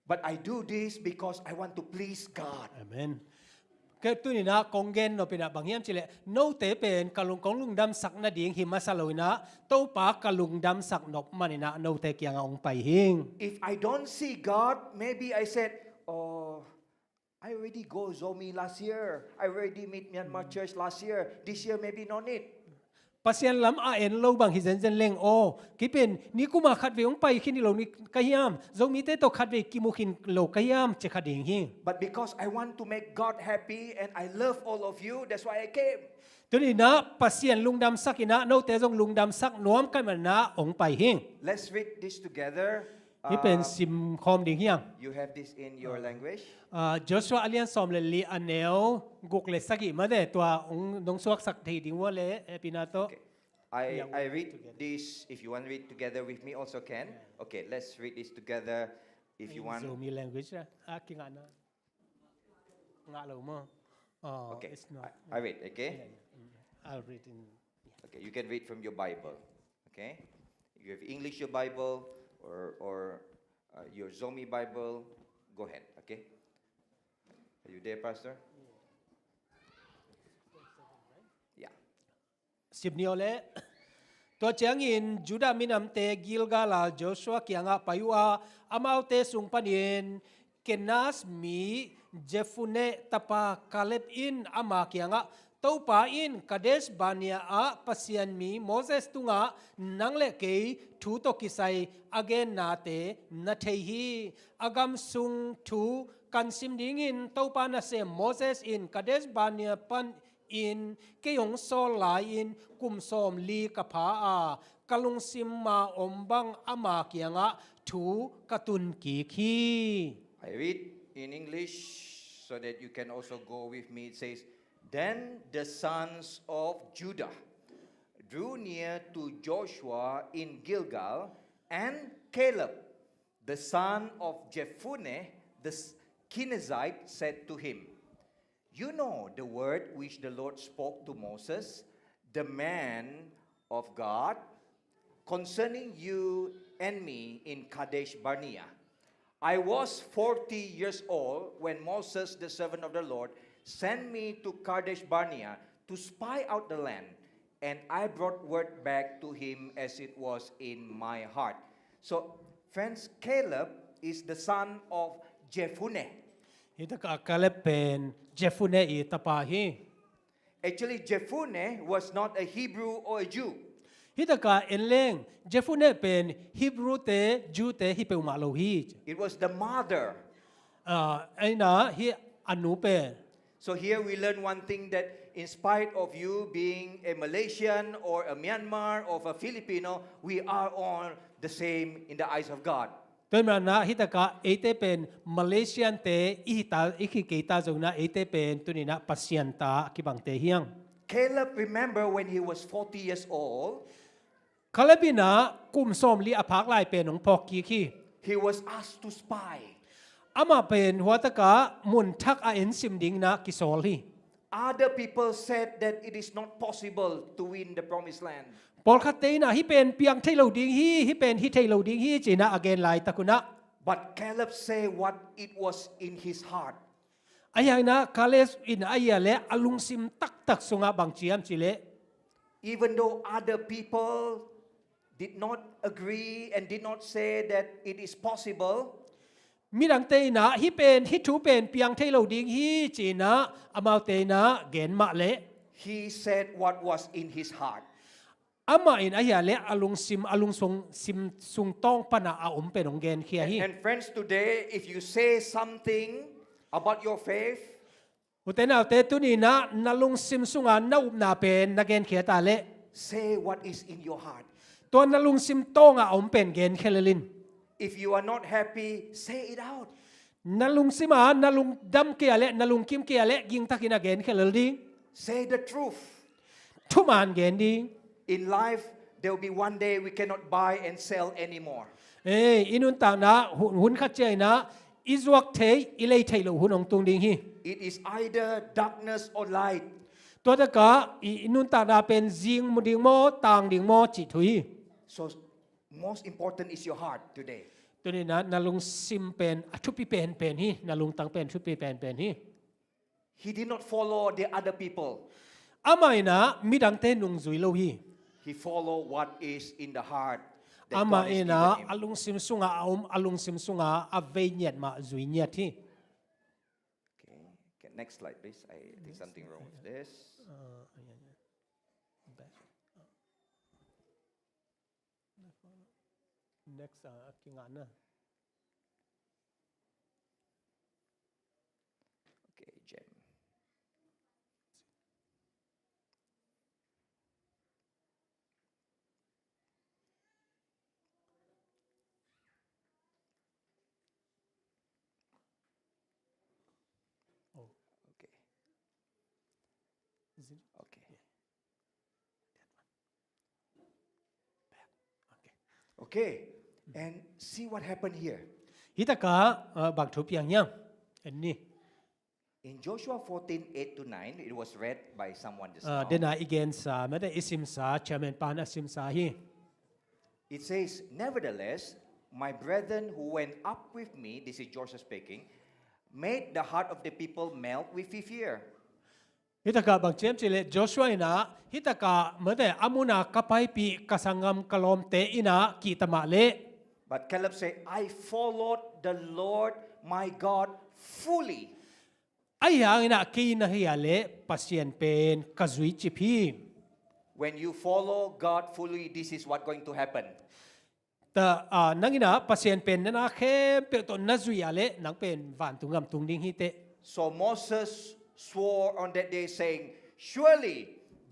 But I do this because I want to please God. อาเมนเกิดตัวนี้นะกงเกนโนเป็นบางยามจิเลโนเตเป็นกะลุงของลุงดำสักนาดิงหิมาสลอยนะโตปากะลุงดำสักนกมันนะโนเตเกียงองไปหิง If I don't see God, maybe I said, oh, I already go Zomi last year. I already meet Myanmar church last year. This year maybe no need. ปัสยันลำอาเอ็นโลบางฮิเซนเซนเลงโอคิเป็นนี่กูมาขัดเวงไปขินนี่โลนี่กะยามจงมีเตโตขัดเวกิมุขินโลกะยามจะขัดเองหิง But because I want to make God happy and I love all of you, that's why I came. ตัวนี้นะปัสยันลุงดำสักอินะโนเตจงลุงดำสักนวมกันมันนะองไปหิง Let's read this together. นี่เป็นซิมคอมดิ่งเฮียง You have this in your language. จอชัวอาเลียนซอมเลลีอันเนลกุกเลสักิมาเดตัวองนงสวกสักทีดิ่งว่าเลปินาโต Okay. I read this. If you want to read together with me, also can. Okay, let's read this together. If you want. Zomi language นะกิงานนะงาเรามั้ง Okay, it's not I read. Okay. I'll read in Okay, you can read from your Bible. Okay. If you have English your Bible or your Zomi Bible, go ahead. Okay. Are you there, Pastor? Yeah. สิบเนียวเลตัวเจียงอินจูดามินำเตกิลกาลาโจชัวเกียงอาไปว่าอามาเอาเตสุงปนินเกนัสมีเจฟุเนตปาคาเลบอินอามาเกียงอาเต้าป่าอินคาเดสบานีอาปัสยันมีโมเสสตุงานังเลเกยทูตกิไซอเกนนาเตนาเทฮีอากำซุงทูกันซิมดิงินเต้าป่านาเซโมเสสอินคาเดสบานีปัน in kayong solai in kumsom li kapaa kalungsim ma ombang ama kianga thu katun ki khi. I read in English so that you can also go with me. It says, Then the sons of Judah drew near to Joshua in Gilgal, and Caleb, the son of Jephunneh, the Kenizzite, said to him, You know the word which the Lord spoke to Moses, the man of God, concerning you and me in Kadesh Barnea. I was 40 years old when Moses, the servant of the Lord, sent me to Kadesh Barnea to spy out the land, and I brought word back to him as it was in my heart. So, friends, Caleb is the son of Jephunneh. Hitaka Caleb pen Jephunneh I tapa hi. Actually, Jephunneh was not a Hebrew or a Jew. Hitaka enleng Jephunneh pen Hebrew te Jew te hi pe ma lo hi. It was the mother. Aina hi anu pen. So here we learn one thing, that in spite of you being a Malaysian or a Myanmar or a Filipino, we are all the same in the eyes of God. ตัวมันนะฮิตากาเอเตเป็นมาเลเซียนเตอีตาอีกิเกตาจงนะเอเตเป็นตัวนี้นะปัสยันตากิบังเตเฮียง Caleb, remember when he was 40 years old, คาเลบินะกุมส้มลีอภักลายเป็นของพอกีคี he was asked to spy. อามาเป็นหัวตะกามุนทักอาเอ็นซิมดิงนะกิโซลี Other people said that it is not possible to win the promised land. ปอลคาเตนะฮิเป็นเปียงเทโลดิงฮิเป็นฮิเทโลดิงฮิจีนะอเกนไลตะกุนะ But Caleb say what it was in his heart. อายนะคาเลสอินอายะและอลุงซิมตักสุงะบังเจียมจิเล Even though other people did not agree and did not say that it is possible, มีดังเตนะฮิเป็นฮิทูเป็นเปียงเทโลดิงฮิจีนะอามาเตนะเกนมะเล he said what was in his heart. อามาอินอายะและอลุงซิมอลุงซงซิมซุงต้องปนะอาอุมเป็นองเกนเคียฮิ And friends, today, if you say something about your faith, อุตนาเตตุนีนะนาลุงซิมซุงานาอุมนาเป็นนาเกนเคียตาเล say what is in your heart. ตัวนาลุงซิมต้องอาอุมเป็นเกนเคเลลิน If you are not happy, say it out. นาลุงซิมานาลุงดัมเกียเลนาลุงคิมเกียเลยิงทักินาเกนเคเลลิน Say the truth. ทุมานเกนดิง In life, there will be one day we cannot buy and sell anymore. อินุนต่างนะหุ่นขัดใจนะอิจวักเทอิเลเทโลหุ่นองตุงดิงฮี It is either darkness or light. ตัวตะกะอินุนต่างนะเป็นจิงมุดิงโมต่างดิงโมจิตุย So, most important is your heart today. ตัวนี้นะนาลุงซิมเป็นทุปีเป็นฮีนาลุงตังเป็นทุปีเป็นฮี He did not follow the other people. อามาอินะมิดังเตนุงซุยโลฮี He followed what is in the heart that อามา God อิ has นะ given อ him. ลุงซิมซุงาอาอุมอลุงซิมซุงาอเวเนียดมาซุยเนียดฮี Okay, next slide, please. I think something wrong with this. next กิงานนะ Okay, Jem. Okay. Okay. Okay, and see what happened here. ฮิตากะบักทุเปียงยังอันนี้ In Joshua 14:8-9, it was read by someone just เด now. นาอีเกนสาไม่ได้อิสิมสาเชมนปานะซิมสาฮี It says, Nevertheless, my brethren who went up with me, this is Joshua speaking, made the heart of the people melt with fear. ฮิตากะบังเจมจิเลโจชัวอินะฮิตากะเมื่อแต่อามุนากะไปปีกสังกมกลอมเตอินะกีตมาเล But Caleb said, I followed the Lord my God fully. ไอ้ยังอินะกีนะฮิยาเลปัสเซียนเป็นกะซุยจิพี When you follow God fully, this is what going to happen. แต่นังอินะปัสเซียนเป็นนะเข้มเปตนนะซุยาเลนังเป็นหวานตุงกำตุงดิงฮิเต So Moses swore on that day saying, surely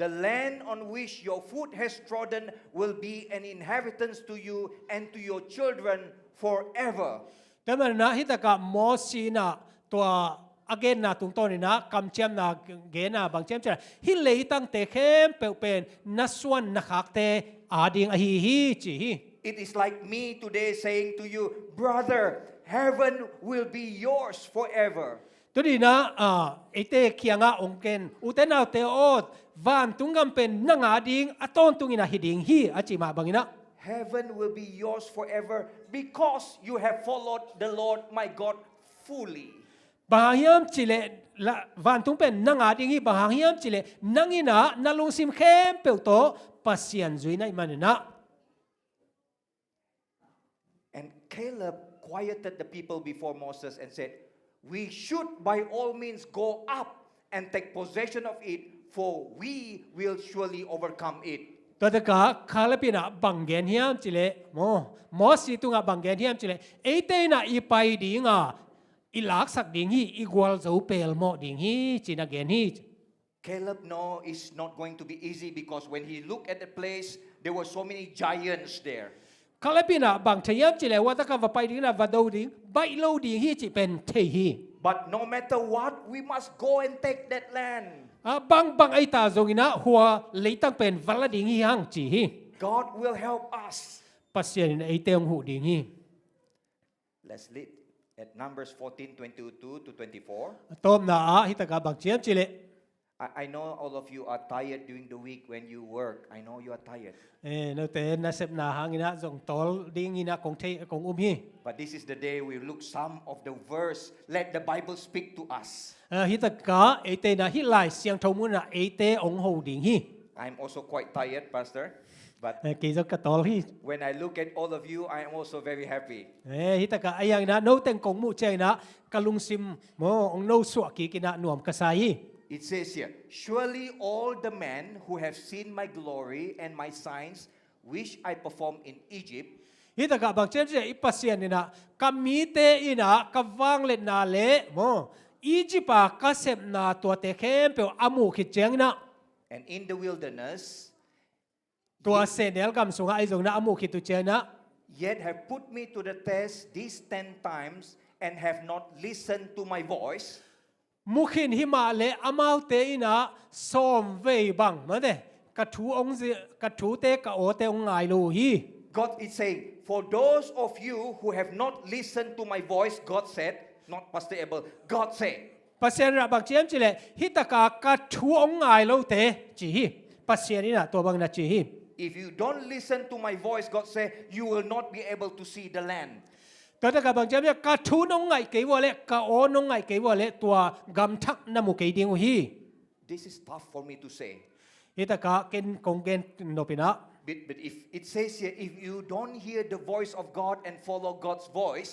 the land on which your foot has trodden will be an inheritance to you and to your children forever. แต่มันนะฮิตกะมอสีนะตัวagain นะตรงต้นนี่นะคำเชื่อมนะเกนะบางเชื่อมจะฮิเลยตั้งแต่เข้มเป็นนัสวนนักเตอาดิงอหิฮิจี It is like me today saying to you, brother, heaven will be yours forever. ตัวนี้นะไอเตะเคียงองเกนอุเตนาเตโอดวันตุงกำเป็นนังอาดิงอต้นตุงินะฮิดิงฮีอาจิมาบางนะ Heaven will be yours forever because you have followed the Lord my God fully. บางยามจิเลละวันตุงเป็นนังอาดิงฮีบางยามจิเลนังอินะนัลุงซิมเข้มเปิลโตปัสยันจุยในมันนะ And Caleb quieted the people before Moses and said, we should by all means go up and take possession of it, for we will surely overcome it. ตัวตะกาคาเลปินะบังเกนเฮียมจิเลมอสีตุงะบังเกนเฮียมจิเลเอเตนะอีไปดิงะอีลักสักดิงฮีอีกวลจูเปลโมดิงฮีจินะเกนฮี Caleb know it's not going to be easy because when he looked at the place, there were so many giants there. คาเลปินะบังเทียมจิเลว่าตะกาว่าไปดิงนะว่าดูดิงใบโลดิงฮีจิเป็นเทฮี But no matter what, we must go and take that land. บางไอตาจงอินะหัวเลยตั้งเป็นวัลดิงฮีฮังจีฮี God will help us. ปัสยันไอเตงหูดิงฮี Let's read at Numbers 14:22 to 24. ต้มนาฮิตะกาบังเทียมจิเล I know all of you are tired during the week when you work. I know you are tired. นเตนะเซบนาฮังอินะจงตอลดิงอินะคงเทคงฮี But this is the day we look some of the verse. Let the Bible speak to us. ฮิตกาเอเตนะฮิไลเสียงทมุนะเอเตองโหดิงฮี I'm also quite tired, Pastor. But กีจกตอลฮี when I look at all of you, I am also very happy. ฮิตกาไอยังนะโนเต็งกงมุเจนะกะลุงซิมโมองโนสวกีกินะหน่วมกะไซ It says here, surely all the men who have seen my glory and my signs, which I performed in Egypt, ฮิตกาบังเจเจอิปัสเซียนนี่นะกามีเตอินะกวางเลนาเลโมอีจิปากะเซบนาตัวเตเข้มเปอมูขิเจงนะ and in the wilderness, ตัวเซเนลกัมสุงไอจงนะอมูขิตุเจงนะ yet have put me to the test these 10 times and have not listened to my voice. มุขินหิมาเลอมาวเตอินะซอมเวบังมาเดกะทูองกะทูเตกะโอเตองไงลูฮี God is saying, for those of you who have not listened to my voice, God said, not Pastor Abel, God said. ปัสเซียนระบักเจียมจิเลฮิตกากะทูองไงลูเตจีฮีปัสเซียนนี่นะตัวบังนะจีฮี If you don't listen to my voice, God said, you will not be able to see the land. ตัวตะกาบังเจียมกะทูนองไงเกวะเลกะโอนองไงเกวะเลตัวกำทักนมุเกดิงฮี This is tough for me to say. ฮิตกาเกนกงเกนโนปินะ But if it says here, if you don't hear the voice of God and follow God's voice,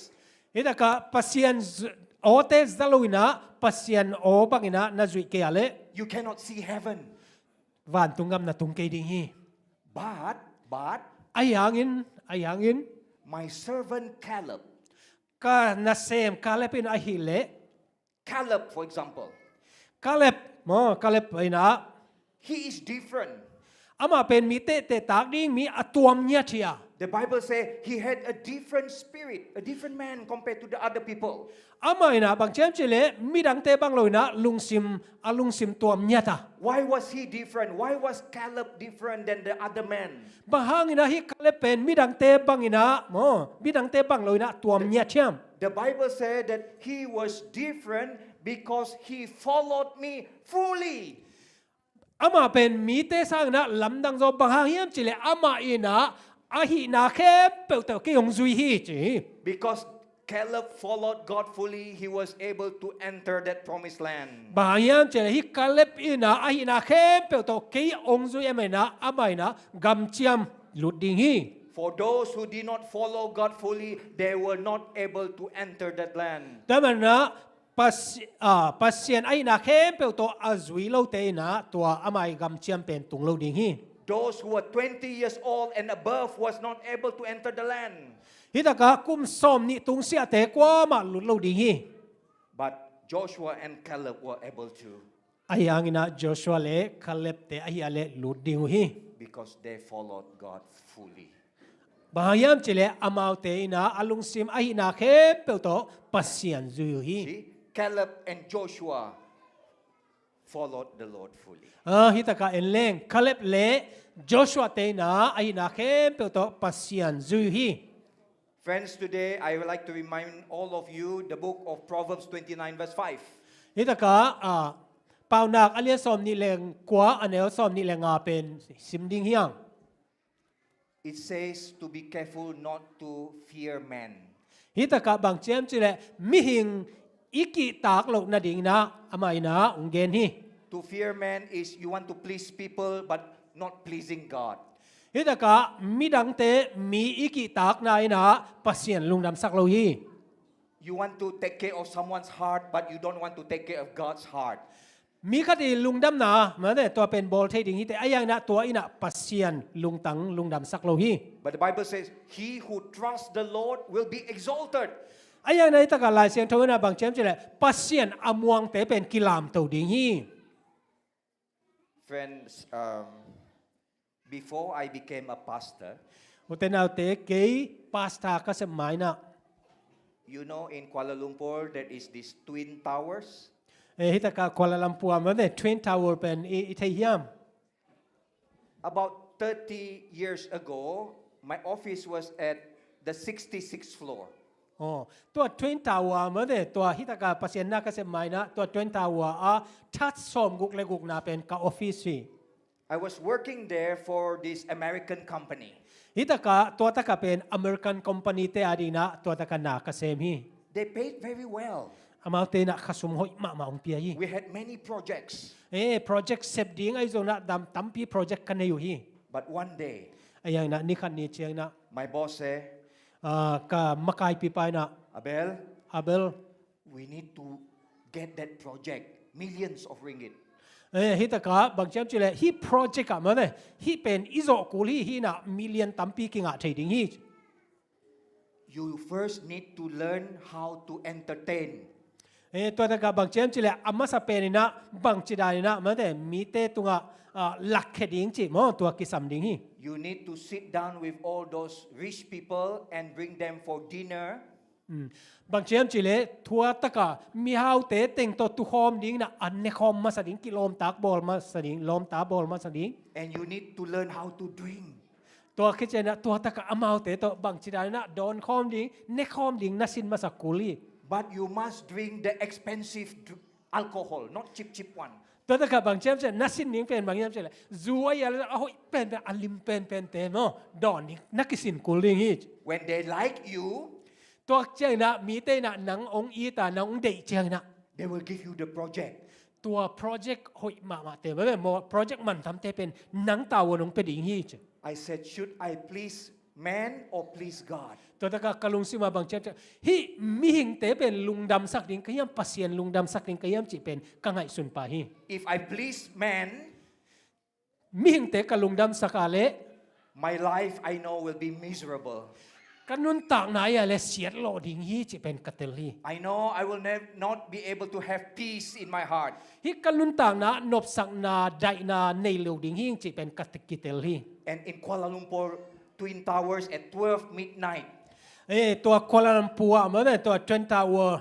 ฮิตกาปัสเซียนโอเตซาลุยนะปัสเซียนโอบังอินะนาจุยเกยเล you cannot see heaven. วานตุงกำนาตุงเกดิงฮี But ไอยังอิน my servant Caleb, กานาเซมกาเลปินไอฮิเล Caleb, for example, กาเลปกาเลปไอนะ he is different. อามาเป็นมีเตตากดิ้งมีอตัวมเนี่ยเทีย The Bible says he had a different spirit, a different man compared to the other people. อามาอินะบางเชมเจเลมีดังเตบังเลยนะลุงซิมตัวมเนี่ยตา Why was he different? Why was Caleb different than the other men? บางฮังอินะฮิกาเลเป็นมีดังเตบังอินะมีดังเตบังเลยนะตัวมเนี่ยเทียม The Bible said that he was different because he followed me fully. อามาเป็นมีเตสร้างนะลำดังโจบางฮังเฮียมเจเลอามาอินะอาหินาแค่เปิลเตอร์เกยงซุยฮีจี Because Caleb followed God fully, he was able to enter that promised land. บางยามเจริญกาเล็บอินะอาหินาเข้มเปิลโตเกยองซุยเอเมนะอาไม่นะกำเจียมหลุดดิ่งฮี For those who did not follow God fully, they were not able to enter that land. แต่มันนะปัสเซียนไอ้นาเข้มเปิลโตอาซุยโลเตนะตัวอาไม่กำเจียมเป็นตุงโลดิ่งฮี Those who were 20 years old and above was not able to enter the land. ฮิตากะกุมซ้อมนี่ตุงเสียแต่กว่ามาหลุดโลดิ่งฮี But Joshua and Caleb were able to. ayang ina Joshua le Caleb te ahi ale lut ding hi because they followed God fully. bahayam chile amau te ina alung sim ahi na khe pe to pasian zu hi See, Caleb and Joshua followed the Lord fully. hi taka en leng Caleb le Joshua te na ahi na khe pe to pasian zu hi Friends, today I would like to remind all of you the book of Proverbs 29 verse 5. hi taka pau nak alia som ni leng kwa anel som ni leng a pen sim ding hiang It says to be careful not to fear men. hi taka bang chem chile mi hing iki tak lok na ding na amai na ungen hi To fear men is you want to please people but not pleasing God. hi taka mi dang te mi iki tak na ina pasien lungdam sak lo hi You want to take care of someone's heart but you don't want to take care of God's heart. มีคดีลุงดำนามาเนี่ยตัวเป็นบอลเทดิงฮีแต่ไอ้ยังนะตัวอินะปัสเซียนลุงตังลุงดำสักโลฮี But the Bible says, he who trusts the Lord will be exalted. ไอ้ยังในตะการลายเสียงทวีนะบางเชมจะเลยปัสเซียนอมวงแต่เป็นกิลามตัวดิงฮี Friends, before I became a pastor, อุตนาเตะเกยปาสตาก็สมัยนะ you know in Kuala Lumpur there is these twin towers. ฮิตะกากัวลาลัมปัวมาเนี่ยทวินทาวเวอร์เป็นอิตาเลียม About 30 years ago, my office was at the 66th floor. อ๋อตัวทวินทาวเวอร์มาเนี่ยตัวฮิตะกาปัสเซียนน่าก็สมัยนะตัวทวินทาวเวอร์ทัดสมกุกเลกุกนาเป็นกับออฟฟิศ I was working there for this American company. ฮิตะกาตัวตะกาเป็นอเมริกันคอมพานีเตอาดีนะตัวตะกานาก็เซมฮี They paid very well. อามาเตนะขสมหอยมาองเปียยี We had many projects. โปรเจกต์เซฟดิ้งไอ้โซนะดำตั้มปีโปรเจกต์กันอยู่ฮี But one day, ไอ้ยังนะนี่คันนี้เชียงนะ my boss said, ก็มากายปีไปนะ Abel, อาเบล we need to get that project, millions of ringgit. ฮิตะกาบางเจ้าจิเลฮีโปรเจกต์อะมันเนี่ยฮีเป็นอิโซกุลีฮีนะมิลเลียนตั้มปีกิงอะเทดิ้งฮี You first need to learn how to entertain. ตัวตะกาบางเจ้าจิเลอามาสเปนินะบางจิดานินะมันเนี่ยมีเตตุงะหลักเขดิ้งจิมอตัวกิสัมดิ้งฮี You need to sit down with all those rich people and bring them for dinner. บางเชียมจิเลทัวตะกามีฮาวเตเต็งตัวตุคอมดิ้งนะอันเนคอมมาสดิ้งกิโลมตากบอลมาสดิ้งลมตาบอลมาสดิ้ง And you need to learn how to drink. ตัวคิดเจนะตัวตะกาอมาวเตตัวบางจิดานะโดนคอมดิ้งเนคอมดิ้งนัสินมาสักกุลี But you must drink the expensive alcohol, not cheap one. ตัวตะกาบางเชียมจะนัสินดิ้งเป็นบางเชียมจะเลยซัวอย่าเลยโอ้ยเป็นอันลิมเป็นเตมอดอนดิ้งนักกิสินกุลีฮี When they like you, ตัวเจ้านะมีเตนะหนังองอีตาหนังเดเจ้านะ they will give you the project. ตัวโปรเจกต์หอยมาเตไม่เป็นโมโปรเจกต์มันทำเตเป็นหนังตาวนงเป็นดิ้งฮี I said, should I please man or please God? ตัวตะกากลุงซิมาบางเจ้าฮีมีหิงเตเป็นลุงดำสักดิ้งขยำปัสเซียนลุงดำสักดิ้งขยำจีเป็นกังไงสุนปาฮี If I please man, มีหิงเตกับลุงดำสักอาเล my life I know will be miserable. กันนุนต่างนายอะไรเสียดโลดิ้งฮีจีเป็นกัตเตลฮี I know I will not be able to have peace in my heart. ฮีกันนุนต่างนะนบสักนาไดนาในเหลวดิ้งฮีจีเป็นกัตกิเตลฮี And in Kuala Lumpur, Twin Towers at 12 midnight, ตัวกัวลาลัมปัวเมื่อเนี่ยตัวเทรนทาวเวอร์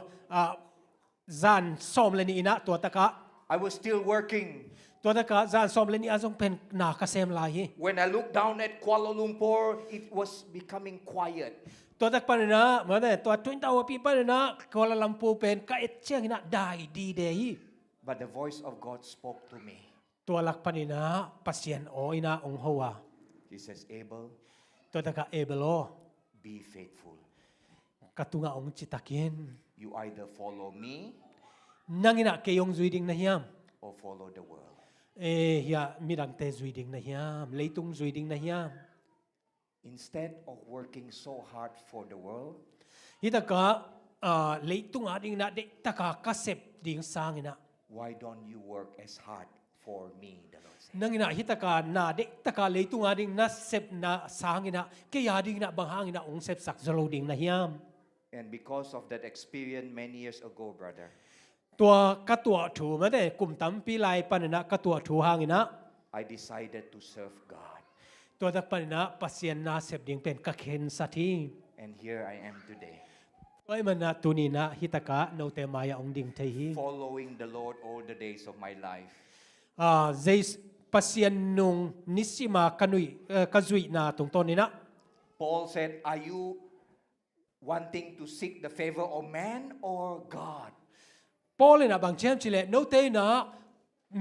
จานซ้อมเลนี่นะตัวตะกะ I was still working. ตัวตะกะจานซ้อมเลนี่อาจงเป็นนาคาเซมลายฮี When I looked down at Kuala Lumpur, it was becoming quiet. ตัวตะปันนะเมื่อเนี่ยตัวทวินทาวเวอร์ปีปันนะกัวลาลัมปัวเป็นก็เอเชียงนะได้ดีเดย์ But the voice of God spoke to me. ตัวหลักปันนะปัสเซียนโอยนะองหัว He says, Abel, ตัวตะกะเอเบโล be faithful. กตุงะองจิตากิน You either follow me นั่งนะเกยองจุยดิงนะฮิม or follow the world. ยามีดังเตจุยดิงนะฮิมเลยตุงจุยดิงนะฮิม Instead of working so hard for the world, ฮิตะกะเลยตุงอาดิงนะเด็กตะกะกะเสพดิงสางนะ why don't you work as hard for me, the Lord said. นั่งนะฮิตะกะนาเด็กตะกะเลยตุงอาดิงนะเสพนะสางนะเกยาดิงนะบางหางนะองเสพสักจโลดิงนะฮิม And because of that experience many years ago, brother, ตัวกระตัวถูมาได้กลุ่มตั้มปีไลปันนะกระตัวถูหางนะ I decided to serve God. ตัวตักปันนะปัสยานาเสพดิ่งเป็นกะเคนสัที And here I am today, ไอ้มันนะตุนีนะฮิตกะโนเตมายาองดิ่งเทฮี following the Lord all the days of my life. เจปัสยานุงนิสิมากันุยกะจุยนาตรงต้นนี้นะ Paul said, are you wanting to seek the favor of man or God? ปอเลยนะบางเช่นจิเลโนเตนะ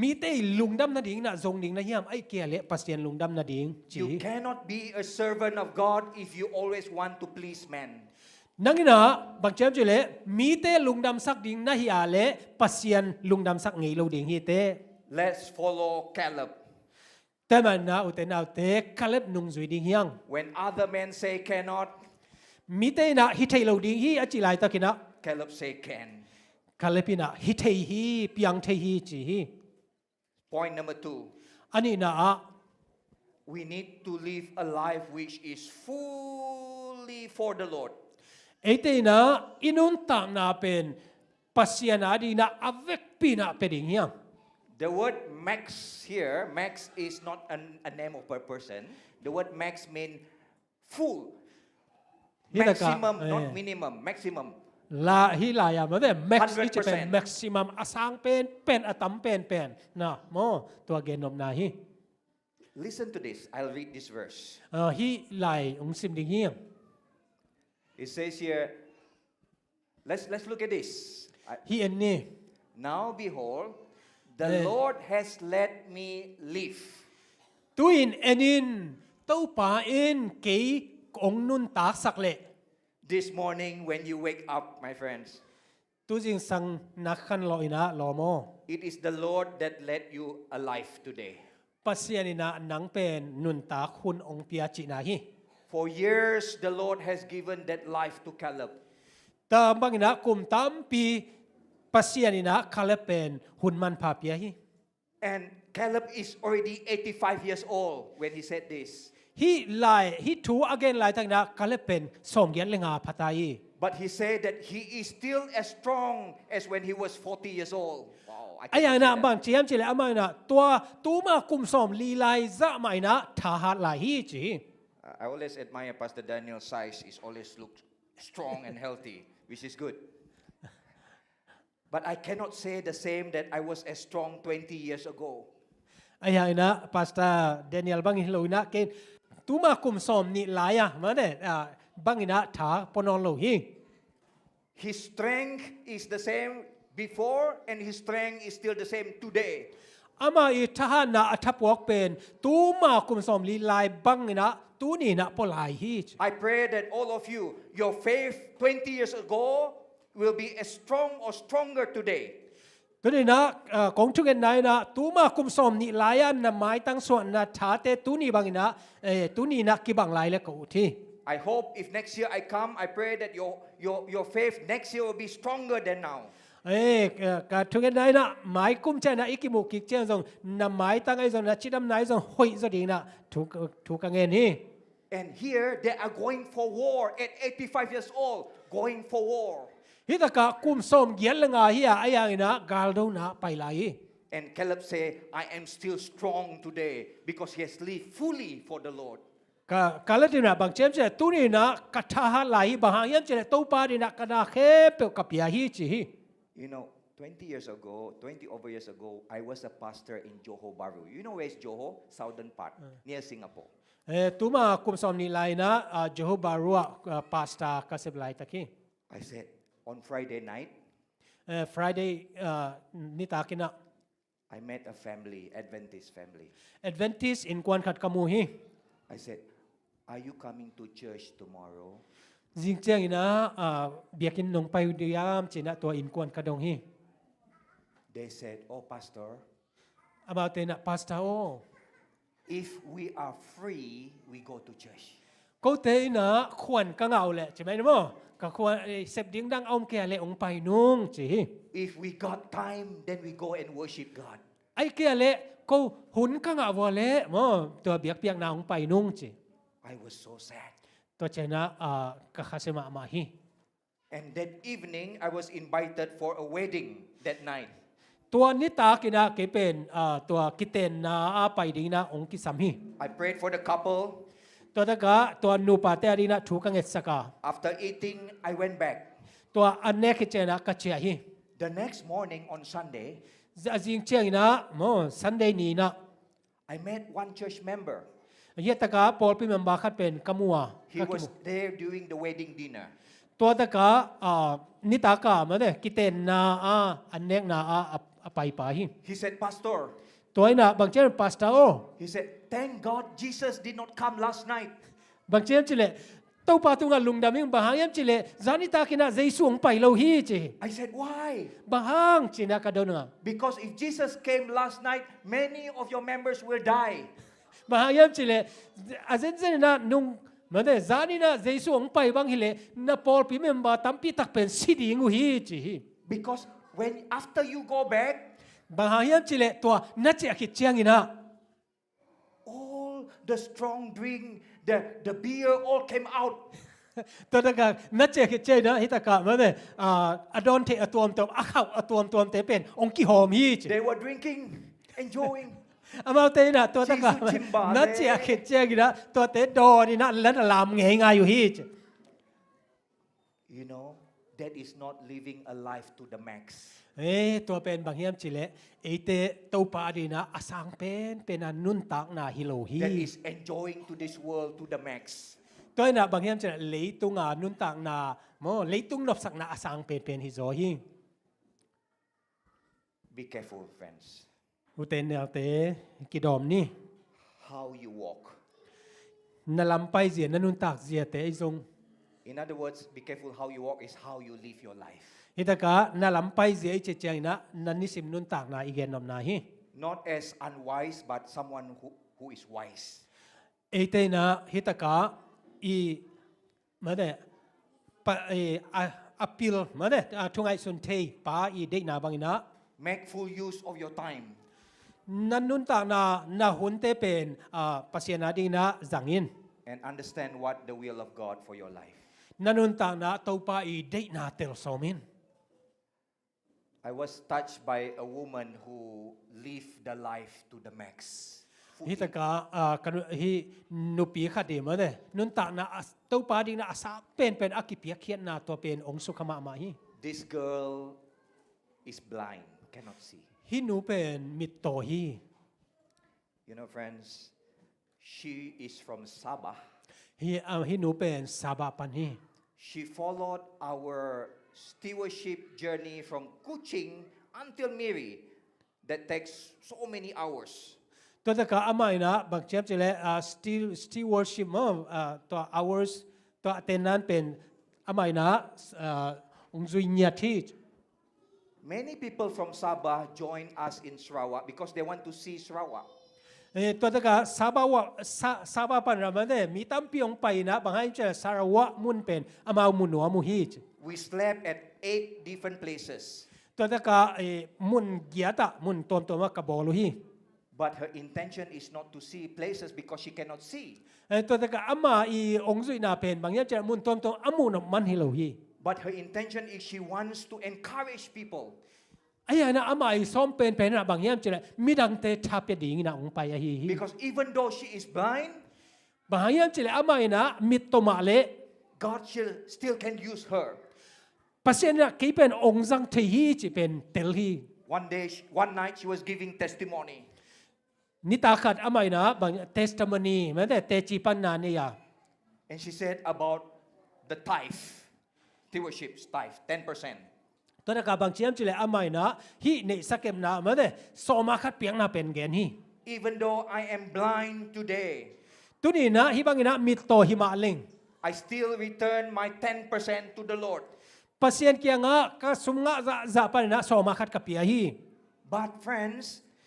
มีเตลุงดำนาดิ่งนะทรงดิ่งนะยามไอ้เกียเลปัสยานลุงดำนาดิ่งจี You cannot be a servant of God if you always want to please men. นั่งนะบางเช่นจิเลมีเตลุงดำสักดิ่งนะฮิอาเลปัสยานลุงดำสักไงเราดิ่งฮีเต Let's follow Caleb. แต่มันนะอุตนาเตคาเล็บนุงจุยดิ่งยัง When other men say cannot, มีเตนะฮิเทเราดิ่งฮีอจิไลตะกินะ Caleb say can. คาเล็บินะฮิเทฮีเปียงเทฮีจีฮี Point number 2. อันนี้นะ We need to live a life which is fully for the Lord. ไอ้เตนะอินุนต่างนาเป็นปัสยานาดีนะอเวกปีนะเป็นดิ่งยัง The word max here, max is not a name of a person. The word max means full. Maximum, not minimum, maximum. ลาฮิลายามาแบบแม็กซ์ 100% ที่จะเป็นแม็กซิมัมอสังเป็นอตัมเป็นนะโมตัวเกนอมนาฮิ Listen to this. I'll read this verse. ฮิลายองซิมดิ่งเฮียง It says here, let's look at this. ฮิเอ็นนี่ Now behold, the Lord has let me live. ตุอินเอ็นินตู้ป่าอินเกยองนุนตากสักเละ This morning when you wake up, my friends, ตุจิงสังนักขันลอยนะลอโม it is the Lord that led you alive today. ปัสยานินะนังเป็นนุนตากคุณองเปียจินาฮิ For years, the Lord has given that life to Caleb. ตามบางนะกลุ่มตามปีปัสยานินะคาเลเป็นหุ่นมันพาเปียฮิ And Caleb is already 85 years old when he said this. ฮิถูอเกนลายตั้งนะคาเลเป็นสมเกียรติเลงาพัตาย But he said that he is still as strong as when he was 40 years old. Wow, ไอ้ยังนะบางเจียมจิเลอามานะตัวมากุมสมลีลายจะไม่นะทหารลายฮีจี I always admire Pastor Daniel's size. He always looks strong and healthy, which is good. But I cannot say the same that I was as strong 20 years ago. ไอ้ยังนะพาสต้าเดนิเอลบางฮิโลนะเกนตัวมากุมสมนี่ลายอะมาเนี่ยบางนะทาปนอนโลหิ His strength is the same before, and his strength is still the same today. อามาอีทหารนะทับวอกเป็นตัวมากุมสมลีลายบางนะตัวนี่นะปลายฮี I pray that all of you, your faith 20 years ago will be as strong or stronger today. ตัวนี้นะของทุกคนไหนนะตัวมากุมสมนี่ลายนะไม้ตั้งส่วนนะชาเตตัวนี้บางนะตัวนี้นะกี่บางลายแล้วก็อุทิ I hope if next year I come, I pray that your faith next year will be stronger than now. กับทุกคนไหนนะไม้กุมใจนะอีกมุกิกเจ้าส่งนำไม้ตั้งไอ้ส่งนะชิดำไหนส่งห้อยส่งดีนะถูกกันเงินนี่ And here they are going for war at 85 years old, going for war. ฮิตกะกุมสมเกียรติงาเฮียไอ้ยังนะกาลดูนะไปไหล And Caleb say, I am still strong today because he has lived fully for the Lord. กาลตินะบางเจมเจตุนี่นะกัทหาไหลบางยังเจตู้ปาดีนะกนาเคเปกับยาฮีจี You know, 20 over years ago, I was a pastor in Johor Bahru. You know where is Johor? Southern part, near Singapore. ตัวมากุมสมนี่ไหลนะเจโฮบารัวปาสตากัสเบไลตะกี้ I said, on Friday night, Friday นี่ตากินะ I met a family, Adventist family. Adventist in กวนขัดกมูฮี I said, are you coming to church tomorrow? จริงจังนะเบียกินนงไปอุยามจีนะตัวอินกวนกระดงฮี They said, oh, Pastor, อามาเตนะปาสตาโอ if we are free, we go to church. ก็เตนะควรกังเอาแหละใช่ไหมนะโมก็ควรเสพดิ้งดังเอาแก่เลยองไปนุ่งจี If we got time, then we go and worship God. ไอ้แก่เลยก็หุนกังเอาวะเลยโมตัวเบียกเปียกนาองไปนุ่งจี I was so sad. ตัวเจนะกะคาเซมามาฮี And that evening, I was invited for a wedding that night. ตัวนิตากินะเกเป็นตัวกิเตนนาไปดีนะองค์กิสัมฮี I prayed for the couple. ตัวตะกะตัวนูปาเตดีนะถูกังเอสกา After eating, I went back. ตัวอันเนกเจนะกัจเจียฮี The next morning on Sunday, จะจิงเจียงนะโมซันเดย์นี้นะ I met one church member. เยตกาปอลพิมพ์บาคัดเป็นกมัว He was there during the wedding dinner. ตัวตะกานิตากามาเด้กิเตนนาอันเนกนาไปไปฮี He said, Pastor, ตัวน่ะบางเจ้าปาสตาโอ he said, thank God Jesus did not come last night. บางเจ้าจิเลตัวปาตุงลุงดามิงบางยังจิเลจานิตากินะเจสุงไปโลฮีจี I said, why? บางจินะกระโดน Because if Jesus came last night, many of your members will die. บางยังจิเลอาเซนเซนะนุงมันเดจานินะเจสุงไปบางฮิเลนะปอลพิมพ์บาตัมปีตักเป็นสิดีงูฮีจี Because when after you go back, บางยังจิเลตัวนัดเจคิดเจียงอินะ all the strong drink, the beer all came out. ตัวตะกานัดเจคิดเจนะฮิตากามันเดอดอนเทอตัวมตัวข้าวตัวมเตเป็นองค์กิหอมฮีจี They were drinking, enjoying. อามาเตนะตัวตะกานัดเจคิดเจกินะตัวเตดอนี่นะแล้วลามเงยงายอยู่ฮีจี You know, that is not living a life to the max. ตัวเป็นบางเฮียมจิเลเตตัวปาดีนะอาสังเป็นอันนุนตักนาฮิโลฮี That is enjoying to this world to the max. ตัวน่ะบางเฮียมจิเลเลยตุงานุนตักนาโมเลยตุงนบสักนาอาสังเป็นฮิโซฮี Be careful, friends. อุเตนเนเตกิดอมนี่ How you walk. นาลำไปเสียนันุนตักเสียเตไอซง In other words, be careful how you walk is how you live your life. ฮิตากะนาลำไปเสียไอเจงนะนันนิสิมนุนตักนาอีเกนนำนาฮี Not as unwise, but someone who is wise. เตนะฮิตากะอีมาเดปะอพิลมาเดทุงไอสุนเทปาอีเด็กนาบางนะ Make full use of your time. นันนุนตากนาหุนเตเป็นปัสยานาดีนะจังอิน And understand what the will of God for your life. นันนุนตากนาตัวปาอีเด็กนาเตลโซมิน I was touched by a woman who lived the life to the max. ฮิตกากันฮินุปีขัดดีมาเดนุนตากนาตัวปาดีนะอาสาเป็นอากิเปียเขียนนาตัวเป็นองค์สุขมามาฮิ This girl is blind, cannot see. ฮินูเป็นมิตโตฮี You know, friends, she is from Sabah. ฮินูเป็นซาบาปันฮี She followed our stewardship journey from Kuching until Miri. That takes so many hours. ตัวตะกาอามัยนะบางเจ็บจะเลยstewardship ตัว hours ตัวเต็นนั้นเป็นอามัยนะองค์จุยเนียที่ Many people from Sabah join us in Sarawak because they want to see Sarawak. ตัวตะกาซาบาปันรามันเดมีตั้มปีองไปนะบางให้เจอสารวะมุนเป็นอามามุนหัวมุฮี We slept at 8 different places. ตัวตะกามุนเกียตะมุนตัวมากระบอกลุฮี But her intention is not to see places because she cannot see. ตัวตะกาอามาองค์จุยนาเป็นบางอย่างเจอมุนตัวอามุนมันฮิโลฮี But her intention is she wants to encourage people. ไอ้นะอามาซ้อมเป็นนะบางอย่างเจอมีดังเตทับยดีนะองไปอะฮี Because even though she is blind, บางอย่างเจออามานะมิตโตมาเล God still can use her. ปัสยานะกี่เป็นองค์จังเทีจีเป็นเตลฮี One night she was giving testimony. นิตาขัดอามานะบาง testimony แม้แต่เตจิปันนานี่ยา And she said about the tithe, stewardship tithe, 10%. ตัวนักบางเชียมจิเลอามานะฮีในสักเกมนาแม้แต่สมาคัดเปียงนาเป็นแกนฮี Even though I am blind today, ตัวนี้นะฮีบางนะมิตโตฮิมาเลง I still return my 10% to the Lord. ปัสยานเกียงะก็สมงะจะปันนะสมาคัดกับเปียฮี But friends,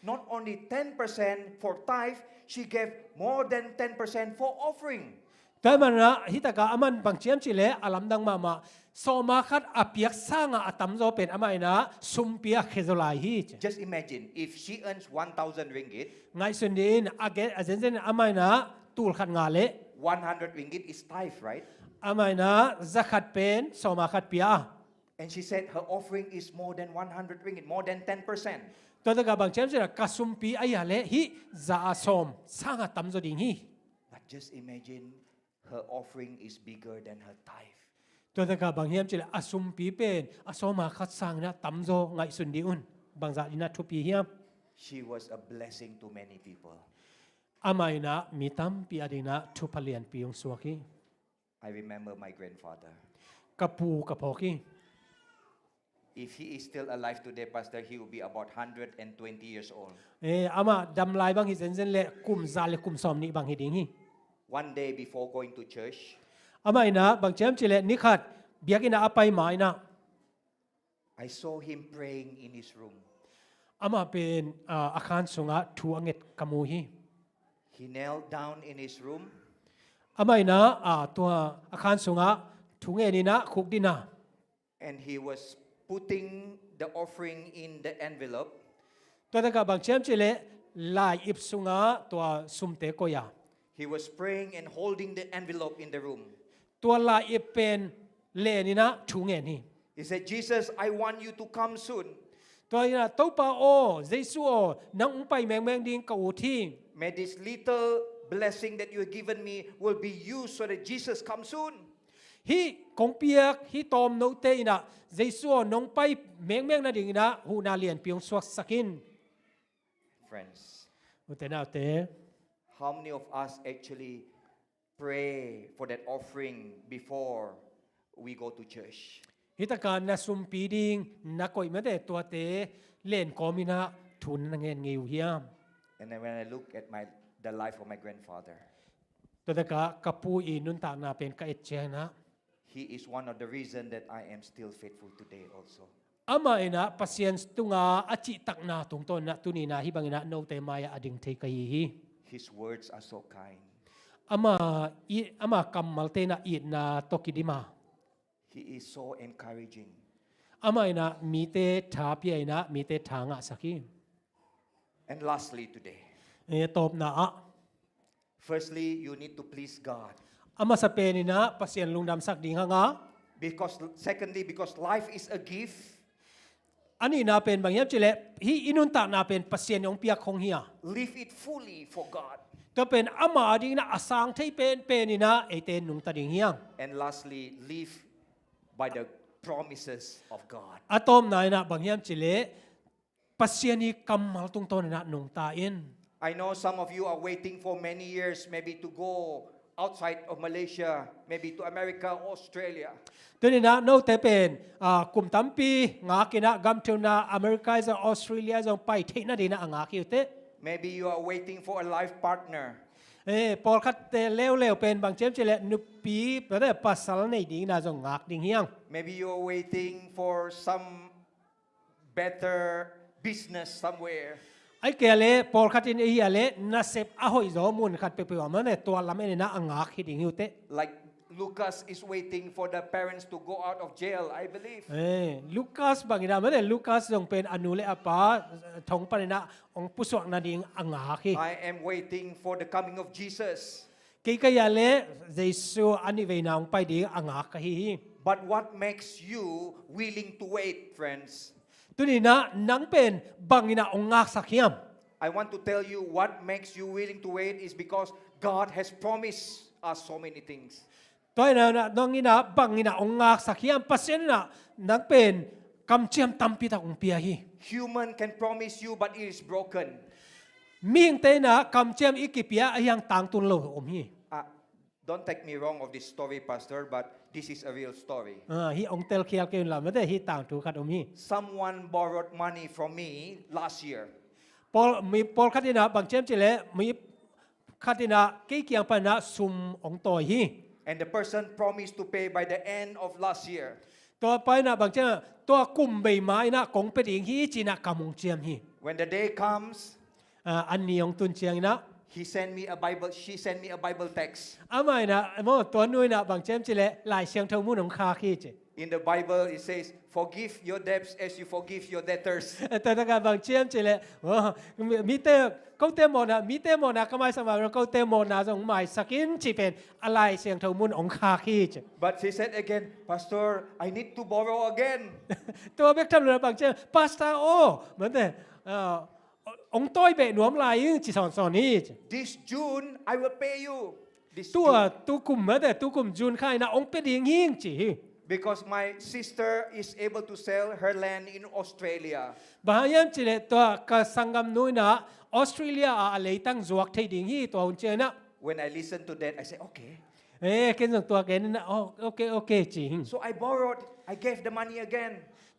not only 10% for tithe, she gave more than 10% for offering. แต่มันนะฮิตากาอามันบางเชียมจิเลอาลัมดังมาสมาคัดอเปียกสร้างอาตัมโซเป็นอามานะสุมเปียเคโซลายฮี Just imagine if she earns 1,000 ringgit, ไงสุนีนอาเกอาเซนอามานะตูลขัดงาเล 100 ringgit is tithe, right? อามัยนะจะขัดเป็นสมาขัดเปีย And she said her offering is more than 100 ringgit, more than 10%. ตัวตะกาบางเชมจะกระสุมปีอายาเลฮิจะอาสมสร้างตั้มจดิ่งฮี But just imagine her offering is bigger than her tithe. ตัวตะกาบางเฮียมจะอาสุมปีเป็นอาสมาขัดสร้างนะตั้มโจไงสุนดีอุนบางจากินาทุปีเฮียม She was a blessing to many people. อามัยนะมีตั้มปีอดีนะทุพเลียนปีองสวกี I remember my grandfather. กับปูกับพอกี If he is still alive today, Pastor, he will be about 120 years old. อามาดำลายบางฮิเซนเซนเละกุมซาเลกุมซอมนี่บางฮิดิงฮี One day before going to church, อามัยนะบางเชมจะเละนิขัดเบียกินาอไปหมายนะ I saw him praying in his room. อามาเป็นอาคารสงะทัวเงตกมูฮี He knelt down in his room อามัยนะตัวอาคารสงะทุงเอนี่นะคุกดินะ and he was putting the offering in the envelope. ตัวตะกาบางเชมจะเละลายอิบสงะตัวสุมเตโกยา He was praying and holding the envelope in the room. ตัวลายอิบเป็นเลนี่นะทุงเอนี่ He said, Jesus, I want you to come soon. ตัวนี้นะตัวปาโอเจสุโอนังไปแมงแมงดิงกับอุที่ May this little blessing that you have given me will be used so that Jesus comes soon. ฮีกงเปียกฮีตอมโนเตนะเจสุโอนงไปแมงแมงนะดิงนะหูนาเลียนเปียงสวกสกิน Friends, อุตนาเต how many of us actually pray for that offering before we go to church? ฮิตการนะสุมปีดิงนักกอยมาเดตัวเตเล่นกอมินะทุนนังเงินเงียวเฮียม And then when I look at the life of my grandfather, ตัวตะกะกับปูอีนุนตานาเป็นกะเอเจนะ he is one of the reason that I am still faithful today also. อามาเนะปัสยันตุงาอจิตักนาตุงต้นนะตุนีนาฮิบังนะโนเตมายาอดิงเทกยี His words are so kind. อามากัมมัลเตนะอีนาตกิดิมา He is so encouraging. อามาเนะมีเตถาเปียนะมีเตถางะสัก And lastly today, ตอบนะ firstly, you need to please God. อามาสเปนินะปัสยันลุงดำสักดิงหางะ Secondly, because life is a gift. อันนี้นาเป็นบางอย่างจิเลฮีอินุนตานาเป็นปัสยันองเปียกของเฮีย Live it fully for God. ตัวเป็นอามาดิงนะอาสังที่เป็นนี่นะไอเตนนุงตาดิงเฮียง And lastly, live by the promises of God. อะตอมนายนะบางอย่างจิเลปัสยันนี้กำมัลตุงต้นนะนุงตาอิน I know some of you are waiting for many years maybe to go outside of Malaysia, maybe to America, Australia. ตัวนี้นะโนเตเป็นกลุ่มตั้มปีงากินะกัมเทวนาอเมริกาจะออสเตรเลียจะไปเทนะดีนะงาคิวเต Maybe you are waiting for a life partner. ปอลคัดเตเร็วเป็นบางเจมจิเลนุปีแต่ได้ปัสสาวะในดิ่งนะจะงาดิ่งเฮียง Maybe you are waiting for some better business somewhere. ไอ้แกเล่ปอลคัดอินเอียเล่น่าเสพอ้อยจอมุนคัดเปว่ามันเนี่ยตัวลำเอ็นนะงาคิดดิ่งฮิวเต Like Lucas is waiting for the parents to go out of jail, I believe. ลูคัสบางอย่างมันเนี่ยลูคัสจงเป็นอนุเลอปาทงปนินะองปุสวกนาดิ่งงาคิ I am waiting for the coming of Jesus. กิกยาเล่เจสุอันนี้เวนาองไปดิ่งงาคิ But what makes you willing to wait, friends? ตัวนี้นะนังเป็นบางอย่างองงาสักยาม I want to tell you what makes you willing to wait is because God has promised us so many things. ตัวนี้นะน้องนี่นะบางอย่างองงาสักยามปัสเซนนะนังเป็นคำเชื่อมตั้มพิทักองเปียฮี Human can promise you, but it is broken. มิ่งเตนะคำเชื่อมอีกเปียยังต่างตุนโลอมฮี Don't take me wrong of this story, Pastor, but this is a real story. ฮีองเตลเคียลเกินละไม่ได้ฮีต่างถูกขัดอมฮี Someone borrowed money from me last year. ปอลคัดินะบางเชื่อมจิเลมีคัดินะกี่เกียงปนะซุมองต่อยฮี And the person promised to pay by the end of last year. ตัวไปนะบางเชื่อตัวกุมใบไม้นะกงเป็นอีกฮีจีนะกำมงเจียมฮี When the day comes, อันนี้องตุนเชียงนะ she sent me a Bible text. อาไม่นะมอตัวนุ้ยนะบางเชื่อมจิเลหลายเชียงเท่ามุนของคาขี้เจ In the Bible, it says, "Forgive your debts as you forgive your debtors." แต่ถ้าการบางเชื่อมจิเลยมีเตเขาเตโมนะมีเตโมนะก็ไม่สมัยเราเขาเตโมนะสงหมายสกินจีเป็นอะไรเสียงเท่ามุนองคาคีจ But she said again, "Pastor, I need to borrow again." ตัวเบกทำเลยบางเชื่อปาสตาโอเหมือนแต่องต้อยเบะหนวมลายยิ่งจีสอนนี่ This June, I will pay you. This ตัว June. ตุกุมเหมือนแต่ตุกุมจูนค่ายนะองเป็นยิ่งจี Because my sister is able to sell her land in Australia. บางอย่างจีเลยตัวกับสังกัมนุยนะออสเตรเลียอะไรตั้งจวกไทยดิ่งฮีตัวหุ่นเจนะ When I listened to that, I said, "Okay." เกินส่งตัวเกินนะโอเคจริง So I borrowed. I gave the money again.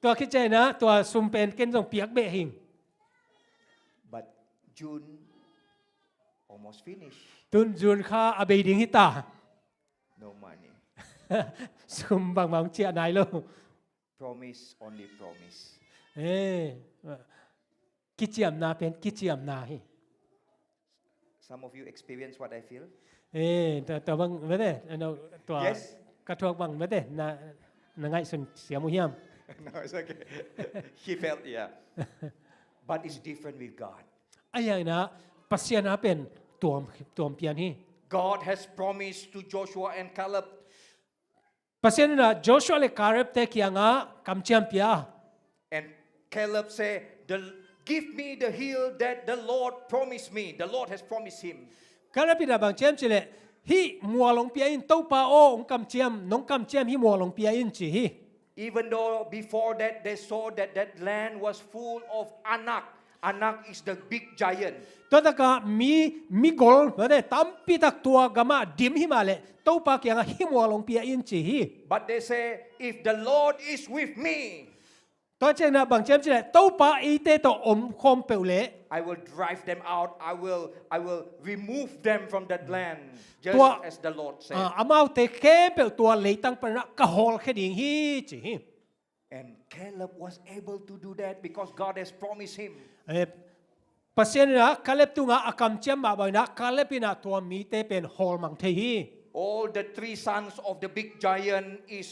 ตัวคิดใจนะตัวซุมเป็นเกินส่งเปียกเบะหิง But June almost finished. ตุนจูนค่าอเบดิ่งฮิตา No money. ซุมบางเจียนายโล Promise, only promise. กิจเจียมนาเป็นกิจเจียมนาฮิ Some of you experience what I feel. แต่บางไม่ได้ตัว Yes. กระทวกบางไม่ได้นะไงส่วนเสียมุยาม No, it's okay. He felt, yeah. But it's different with God. ไอ้ยังนะปัสยานะเป็นตัวเปลี่ยนฮิ God has promised to Joshua and Caleb, ปัสยานะโจชัวเลคาเรบเตกิยังกำเจียมเปีย and Caleb said, "Give me the hill that the Lord promised me." The Lord has promised him. คาเรบพินาบางเจียมจิเลฮิมัวลงเปียอินเต้าปาโอองกำเจียมน้องกำเจียมฮิมัวลงเปียอินจีฮิ Even though before that they saw that that land was full of Anak. Anak is the big giant. ตัวตะกามีกอลมาได้ตั้มปีตักตัวกามาดิมฮิมาเลเต้าปาเกียงฮิมัวลงเปียอินจีฮิ But they say, "If the Lord is with me, ตัวเจนะบางเจียมจิเลเต้าปาอีเตโตอมคอมเปลเล I will drive them out. I will remove them from that land, just ตัว as the Lord said." อามาเตเคเปลตัวเลยตั้งปะนะกะฮอลแค่ดิ่งฮิจีฮิ And Caleb was able to do that because God has promised him. ปัสยานะคาเล็บตุงะอากำเจียมมาบ่อยนะคาเล็บปินาตัวมีเตเป็นฮอลมังเทฮี All the three sons of the big giant is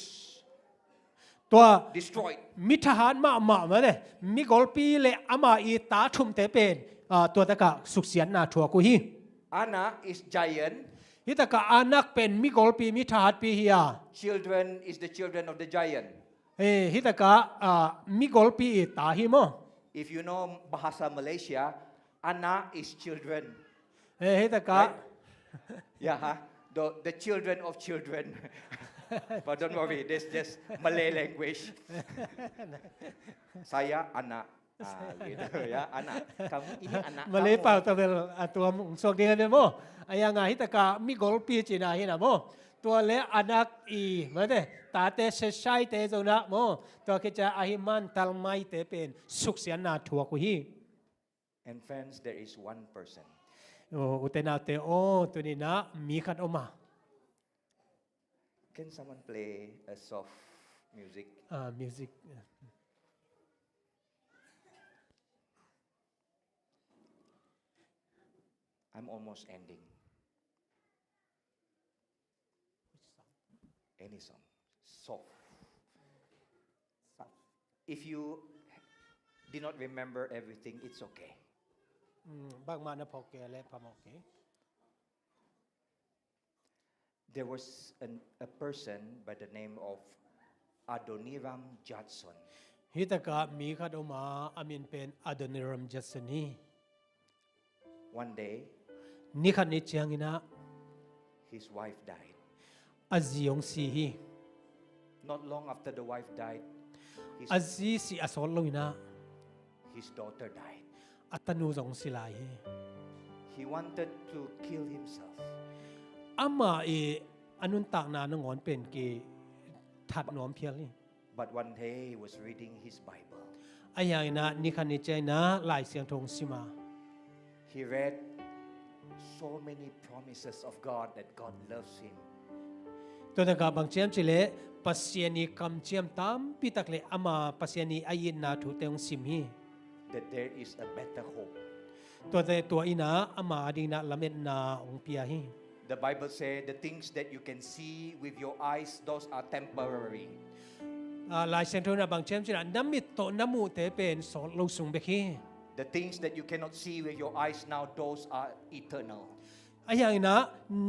ตัว destroyed. มิทหารมาเลยมีกอลปีเลอามาอีตาชุมเตเป็นตัวตะกะสุขเสียนนาทัวกุฮี Anak is giant. ฮิตะกะอานักเป็นมีกอลปีมิทหารปีเฮีย Children is the children of the giant. ฮิตะกะมีกอลปีตาฮิโม If you know bahasa Malaysia, anak is children. ฮิตะกะ Right? Yeah, huh? The children of children. But don't worry, that's just Malay language. Saya anak. Gitu ya, anak. Kamu ini anak มาเลย kamu. เปล่าตัวเป็นตัวส่วนเดียวกันโมอายังไงฮิตะกะมีกอลปีจีนาฮินะโมตัวเลอานักอีมาเดตาเตเชชัยเตโซนะโมตัวกิจอาหิมันตัลไมเตเป็นสุขเสียนนาทัวกุฮี And friends, there is one person. อุตนาเตโอตัวนี้นะมีขัดออกมา Can someone play a soft music? มิวสิก I'm almost ending. Any song. Soft. If you did not remember everything, it's okay. บางมานะพอแกและพอมอก There was a person by the name of Adoniram Judson. ฮิตะกะมีขัดออกมาอามินเป็นอดนิรัมจัสนี One day, นี่ขัดนิจยังอินะ his wife died. อาซิยงซีฮี Not long after the wife died, อาซีซีอาสอลลงอินะ his daughter died. อัตนูสงสิลาย He wanted to kill himself. อามาอนุนตากนานงอนเป็นเกถัดหนอมเพียงนี่ But one day he was reading his Bible. อายังนะนี่ขันนิจใจนะหลายเสียงทงสิมา He read so many promises of God that God loves him. ตัวตะกาบางเจียมจิเลปัสยานีคำเจียมตามปิตักเลอามาปัสยานีอายินนาถูเตงสิมฮี That there is a better hope. ตัวอินะอามาดิงนะละเม็ดนาองเปียฮี The Bible says the things that you can see with your eyes, those are temporary. ลายเซนโทนะบางเชมจินะน้ำมิตโตน้ำมูเตเป็นสอนลูกสุงเบคี The things that you cannot see with your eyes now, those are eternal. ไอ้อย่างนะ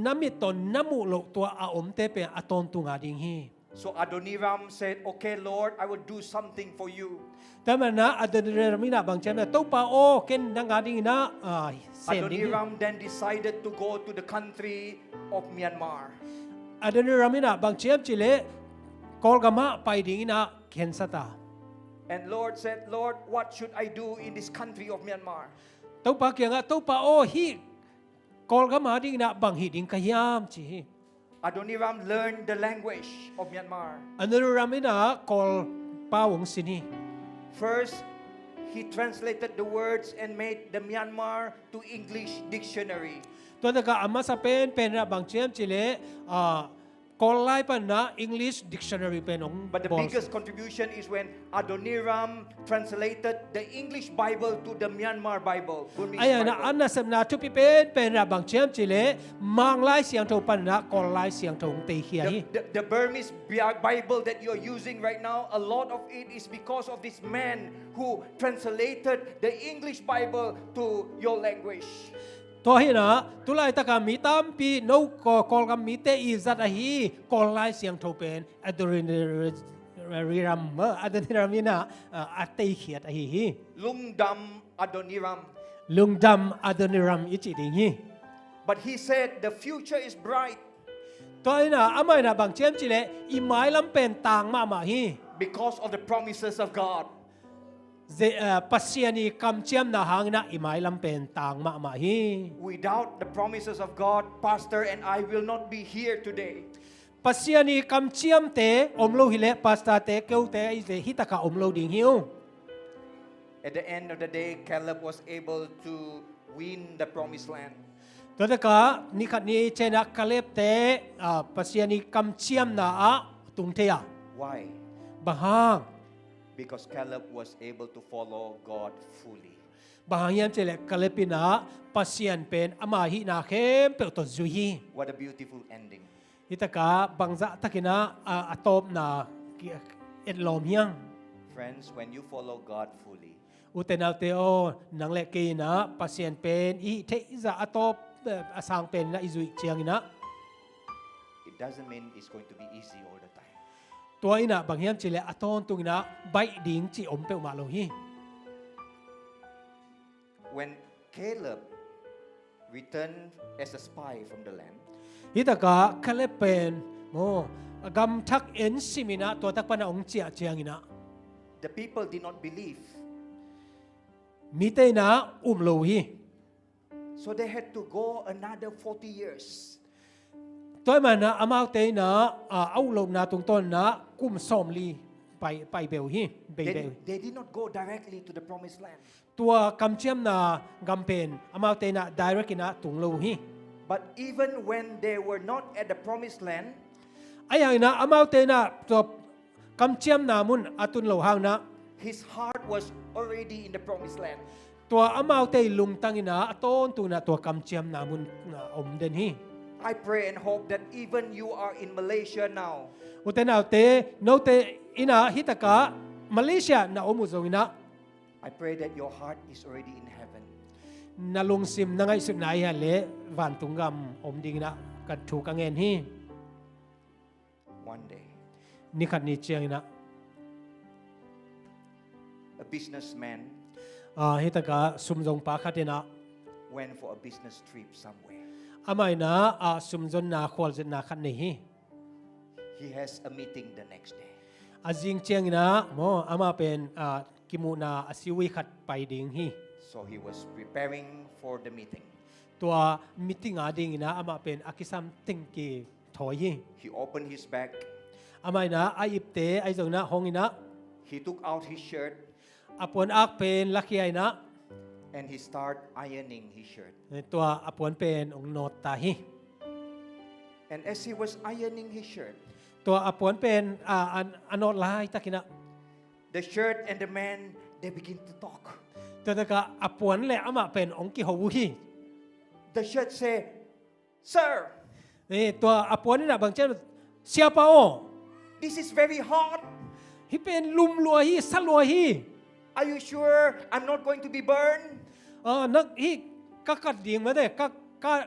น้ำมิตโตน้ำมูโลตัวอาอมเตเป็นอาตอนตุงอาดิงฮี So Adoniram said, "Okay, Lord, I will do something for you." แต่มันนะอาดเรมินะบางเชมนะตัวปาโอเก็นนังอาดิงนะเซนดิง Adoniram then decided to go to the country of Myanmar. อาดเรมินะบางเชมจิเลกอลกามะไปดิงนะเคนสตา And Lord said, "Lord, what should I do in this country of Myanmar?" ตัวปาเกียงะตัวปาโอฮีกอลกามาดิงนะบางฮีดิงขยามจี Adoniram learned the language of Myanmar. อาดเรมินะกอลปาวงสินี First, he translated the words and made the Myanmar to English dictionary. ตัวตะกะอามาสเปนเป็นระบางเชมจิเลกอลไลปันนะ English dictionary เป็นอง But the บอล biggest contribution is when Adoniram translated the English Bible to the Myanmar Bible. Burmese ไอ้นะอัน Bible. นั้นสำนักทุกเป็นระบางเชมจิเลมังไลเสียงโทปันนะกอลไลเสียงโทงเตเขียฮี The Burmese Bible that you're using right now, a lot of it is because of this man who translated the English Bible to your language. ตัวฮีนะตุลายตะกามีตามปีโนกอลกามีเตอีซัดฮีกอลไลเสียงโทเป็นอดริรัมอดริรัมนี่นะอัตเตเขียดฮี Lungdam Adoniram. ลุงดำอดริรัมอิจิดิงฮี But he said the future is bright ตัวนี้นะอาไม่นะบางเชมจิเลอีไม้ลำเป็นต่างมาฮี because of the promises of God. ปัสยานีคำเชียมนะหางนะอีไม้ลำเป็นต่างมาฮี Without the promises of God, Pastor and I will not be here today. ปัสยานีคำเชียมเตอมโลหิเลปัสตาเตเกวเตไอเซฮิตะกะอมโลดิงฮิว At the end of the day, Caleb was able to win the promised land. ตัวตะกะนิขัดนี้เชนะคาเลบเตปัสยานีคำเชียมนะตุงเทีย Why? บาง Because Caleb was able to follow God fully. บางยามเจเลคาเลปินะปัสยานเป็นอามาหินาเข้มเปิดตัวจุฮี What a beautiful ending. ฮิตะกะบางจะตะกินะอาตบนาเอ็ดลอมเฮียง Friends, when you follow God fully, อุตนาเตโอนังเลกีนะปัสยานเป็นอีเทจะอาตบอาสังเป็นนะอิจุเชียงนะ it doesn't mean it's going to be easy all the time. ตัวอินะบางยามเจเลอาตอนตุงนะใบดิ่งจีอมเปอมาโลฮี When Caleb returned as a spy from the land, ฮิตะกะคาเลเป็นโมกำทักเอ็นซิมินะตัวตักปนะองเจียเจียงนะ the people did not believe. มีเตนะโลฮี So they had to go another 40 years. ตัวมันนะอามาเตนะเอาลมนาตรงต้นนะกุมสอมลีไปเบลฮีเบล They did not go directly to the promised land. ตัวกำเชียมนากำเป็นอามาเตนะ direct นะตุงโลฮี But even when they were not at the promised land, ไอ้ยังนะอามาเตนะตัวกำเชียมนามุนอาตุนโลหางนะ his heart was already in the promised land. ตัวอามาเตลุงตังนะต้นตัวนะตัวกำเชียมนามุนอมเดนฮี I pray and hope that even you are in Malaysia now. อุตนาเตโนเตอินะฮิตกะมาเลเซียนะอมุซงนะ I pray that your heart is already in heaven. นาลงซิมนังไอสุดไหนฮะเลวันตุงกำอมดิงนะกัดถูกกังเงินฮี One day, นี่ขัดนี่เจียงนะ a businessman ฮิตกะสุมจงปาคัดนะ went for a business trip somewhere. อาไม่นะสุมจนนาควอลจนาขัดนี่ฮี He has a meeting the next day. จิงเจียงนะโมอามาเป็นกิมูนาสิวิขัดไปดิงฮี So he was preparing for the meeting. ตัวมิติงดิงนะอามาเป็นอากิซัมติงกีถอยฮี He opened his bag. อาไม่นะไออิบเตไอจงนะฮงอินะ He took out his shirt อาปวนอักเป็นลักยัยนะ and he started ironing his shirt. ตัวอาปวนเป็นองโนตาฮี And as he was ironing his shirt, ตัวอาปวนเป็นอนอลายตะกินะ the shirt and the man, they begin to talk. ตัวตะกะอาปวนและอามาเป็นองกิฮวูฮี The shirt say, "Sir, นี่ตัวอาปวนนี่นะบางเช่นเสียเปา this is very hot." ฮิเป็นลุมลัวฮีสัลลัวฮี Are you sure I'm not going to be burned? นักฮีก็กัดดิ่งมาได้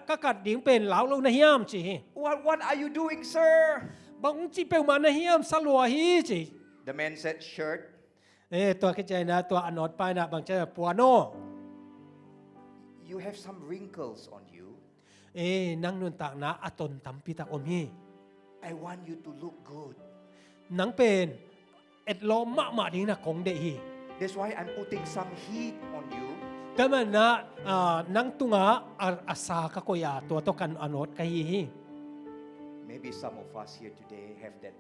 ก็กัดดิ่งเป็นเหลาลงในเฮียมจี What are you doing, sir? บางจีเปลมาในเฮียมสัลลัวฮีจี The man said, shirt. ตัวเข้าใจนะตัวอนอดไปนะบางใจปัวโน You have some wrinkles on you. นังนุนตากนะอตนตัมปีตากอมฮี I want you to look good. นังเป็นเอ็ดโลมะมาดิ่งนะของเดฮี That's why I'm putting some heat on you. ก็มันนะนังตุงะอาสาก็ยาตัวตกันอนอดกะฮี Maybe some of us here today have that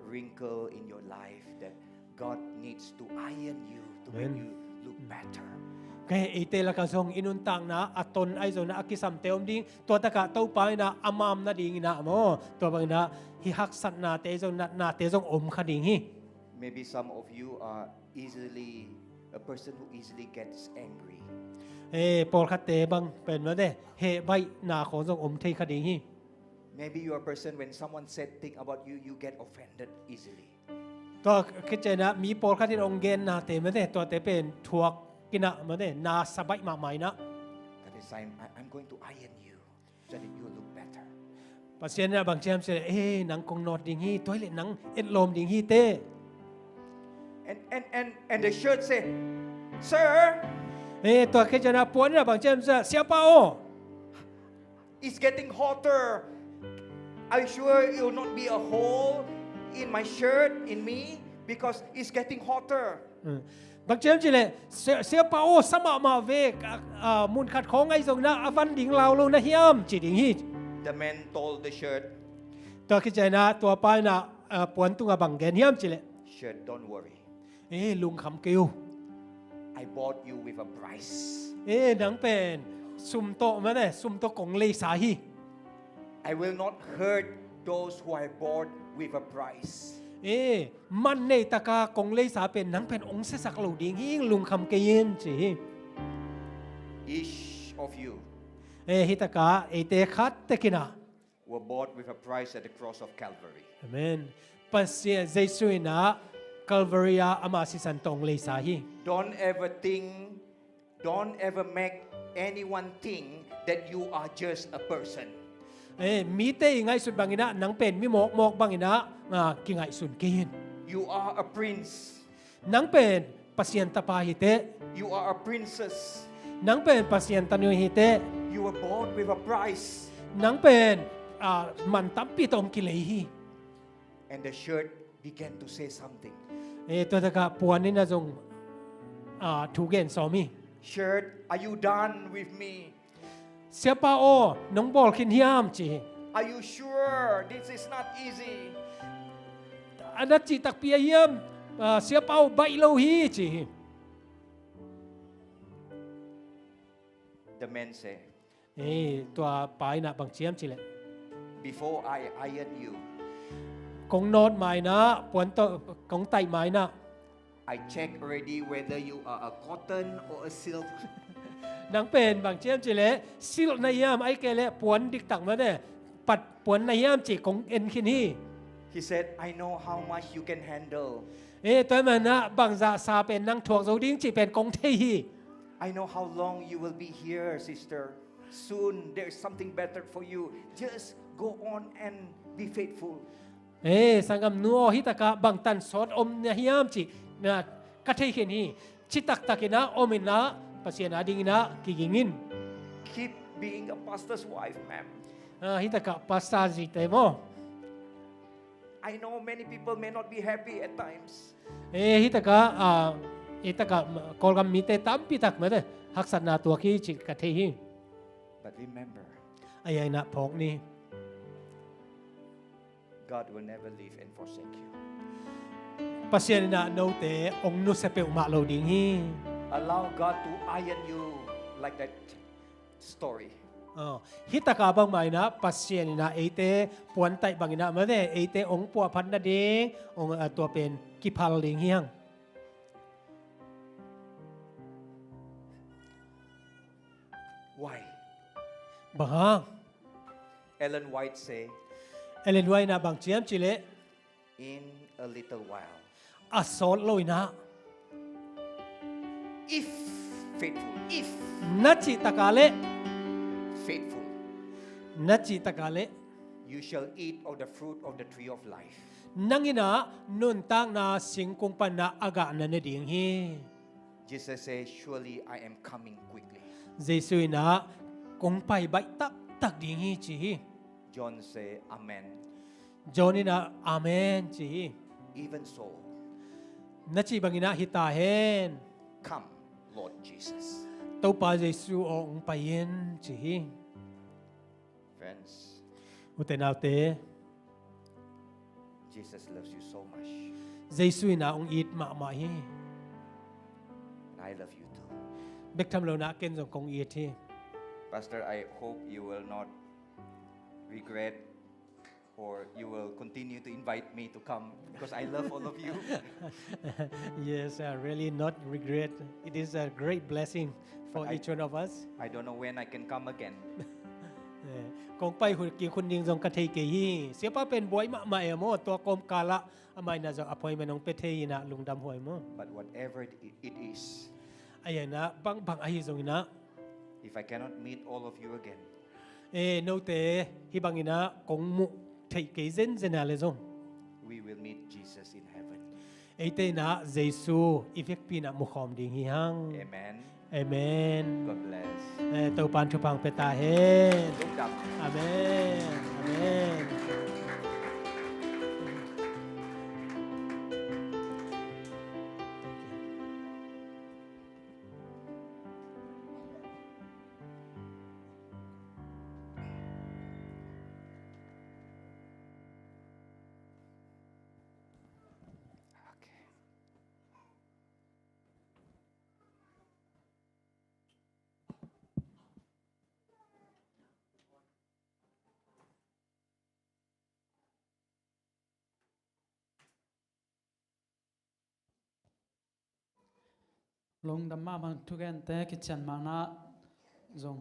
wrinkle in your life that God needs to iron you to make you look better. ก็เตละกะซงอินุนตังนะอตนไอโซนะอกิสัมเตอมดิ่งตัวตะกะเต้าไปนะอามามนะดิ่งนะโมตัวบางนะฮิฮักสัตนาเตโซนะเตโซอมคดิ่งฮี Maybe some of you are easily a person who easily gets angry. ปอลคัตเตบังเป็นมาเด้เฮใบนาของทรงอมเทคดิ่งฮี Maybe you're a person when someone said thing about you, you get offended easily. ก็คิดใจนะมีปอลคัตที่องเกนนาเตมาเด้ตัวเตเป็นทวกกินะมาเด้นาสบายมาใหม่นะ That is time I'm going to iron you so that you look better. ปัจเจียนนะบางเจมเสหนังกงนอดดิ่งฮีตัวเล็หนังเอ็ดลมดิ่งฮีเต้ And the shirt say, Sir, ตัวคิดใจนะปวนนะบางเจมเสียเป้า it's getting hotter. Are you sure it will not be a hole in my shirt in me because it's getting hotter? บางเจมจีเลยเสียเป้าสมามาเวกมุนขัดของไอ้ทรงนะอวันดิ่งเราลงนะเฮียมจีดิ่งฮี The man told the shirt, ตัวคิดใจนะตัวไปนะปวนตุงบังเกนเฮียมจีเลย shirt, don't worry. ลุงคำกิ้ว I bought you with a price. หนังเป็นซุ่มโตมาเนี่ยซุ่มโตกงเลยสาฮี I will not hurt those who I bought with a price. มันในตะกากงเลยสาเป็นหนังเป็นองค์เสสักเหล่าดิ่งฮีลุงคำเกียนจี Each of you ฮิตะกาเตคัดเตกินะ were bought with a price at the cross of Calvary. อาเมนปัสเซียเจสุยนะคัลวารีอาอามาสิสันตงเลยสาฮี Don't ever make anyone think that you are just a person. มีเตยังไงสุดบางอินะหนังเป็นมีหมอกบางอินะกิไงสุดเกียน You are a prince. หนังเป็นปัสเซียนตาปาฮิเต You are a princess. หนังเป็นปัสเซียนตานิฮิเต You were bought with a price. หนังเป็นมันตัมปีตอมกิเลฮี And the shirt began to say something. ตัวตะกาปวนนี่นะจงถูกเกนสอมี Shirt, are you done with me? เสียป้าโอน้องบอลขินฮิามจี Are you sure this is not easy? อันนั้นจีตักเปียเยี่ยมเสียป้าใบโลฮีจี The man said, ตัวปลายนะบางเจียมจีเลย before I iron you, กงนอนไม้นะปวนตัวกงไตไม้นะ I check already whether you are a cotton or a silk. นังเป็นบางเจียมจีเลยซิลในยามไอ้แกเลยปวนดิกตักมาเนี่ยปัดปวนในยามจีกงเอ็นขินฮี He said, I know how much you can handle. ตัวมันนะบางจะซาเป็นนังถ่วงโซดิ้งจีเป็นกงเทฮี I know how long you will be here, sister. Soon there's something better for you. Just go on and be faithful. สังกัมนัวฮิตกะบางตันสอดอมเนี่ยฮิยามจีนะกะเทขินฮีชิตักตักินะอมินะปัสเซียนาดิงนะกิกิงิน Keep being a pastor's wife, ma'am. ฮิตกะปัสตาจิเตโม I know many people may not be happy at times. ฮิตกะกอลกัมมิเตตัมปิตักมาเดฮักษณาตัวขี้จิกะเทฮี But remember, ไอ้นะพอกนี่ God will never leave and forsake you. ปัสเซียนะโนเตองนุสเปอุมาโลดิงฮี Allow God to iron you like that story. ฮิตกะบางไม้นะปัสเซียนะเตปวนไตบางนะมาเดเตองปัวพันนะดิงองตัวเป็นกิพาลดิงเฮียง Why? บาง Ellen White say, เอเลนไว้นะบางเจียมจิเล in a little while, อสอดลอยนะ if faithful, if นัจิตะกาเล faithful, นัจิตะกาเล you shall eat of the fruit of the tree of life. นังอินะนุนตักนาสิงคงปนะอากาศนันดิ่งฮี Jesus says, surely I am coming quickly. เจสุยนะคงไปใบตักตักดิ่งฮีจี John say, amen. จอนี่นะอาเมนจี Even so, นัจิบังอินะฮิตาเฮน come, Lord Jesus. ตัวปาเจสุองไปเย็นจี Friends, อุตนาเต Jesus loves you so much. เจสุยนะองอีดมามาฮี And I love you too. เบกทำเรานะเกณฑ์ส่งคงอีดที่ Pastor, I hope you will not regret or you will continue to invite me to come because I love all of you. Yes, I really not regret. It is a great blessing for But I- each one of us. I don't know when I can come again. คงไปหุ่นกินคุณยิงทรงกะเทเกยีเสียป้าเป็นบวยมะมาเอโมตัวกรมกาละอามายนาจะอภัยมันองเปเทยนะลุงดำหวยโม But whatever it is, ไอ้นะบางไอ้ทรงนะ if I cannot meet all of you again, โนเตฮิบังอินะกงมุเทเกเซนเซนาเลซง we will meet Jesus in heaven. เตนะเยซูอีเฟกปีนะมุขอมดิงฮิฮัง Amen. เอเมน God bless. ตัวปานชุพังเปตาเฮ Look up. อาเมนอาเมน Okay. ลงดำมาบางทุกแกนแต่กิจฉันมานะจง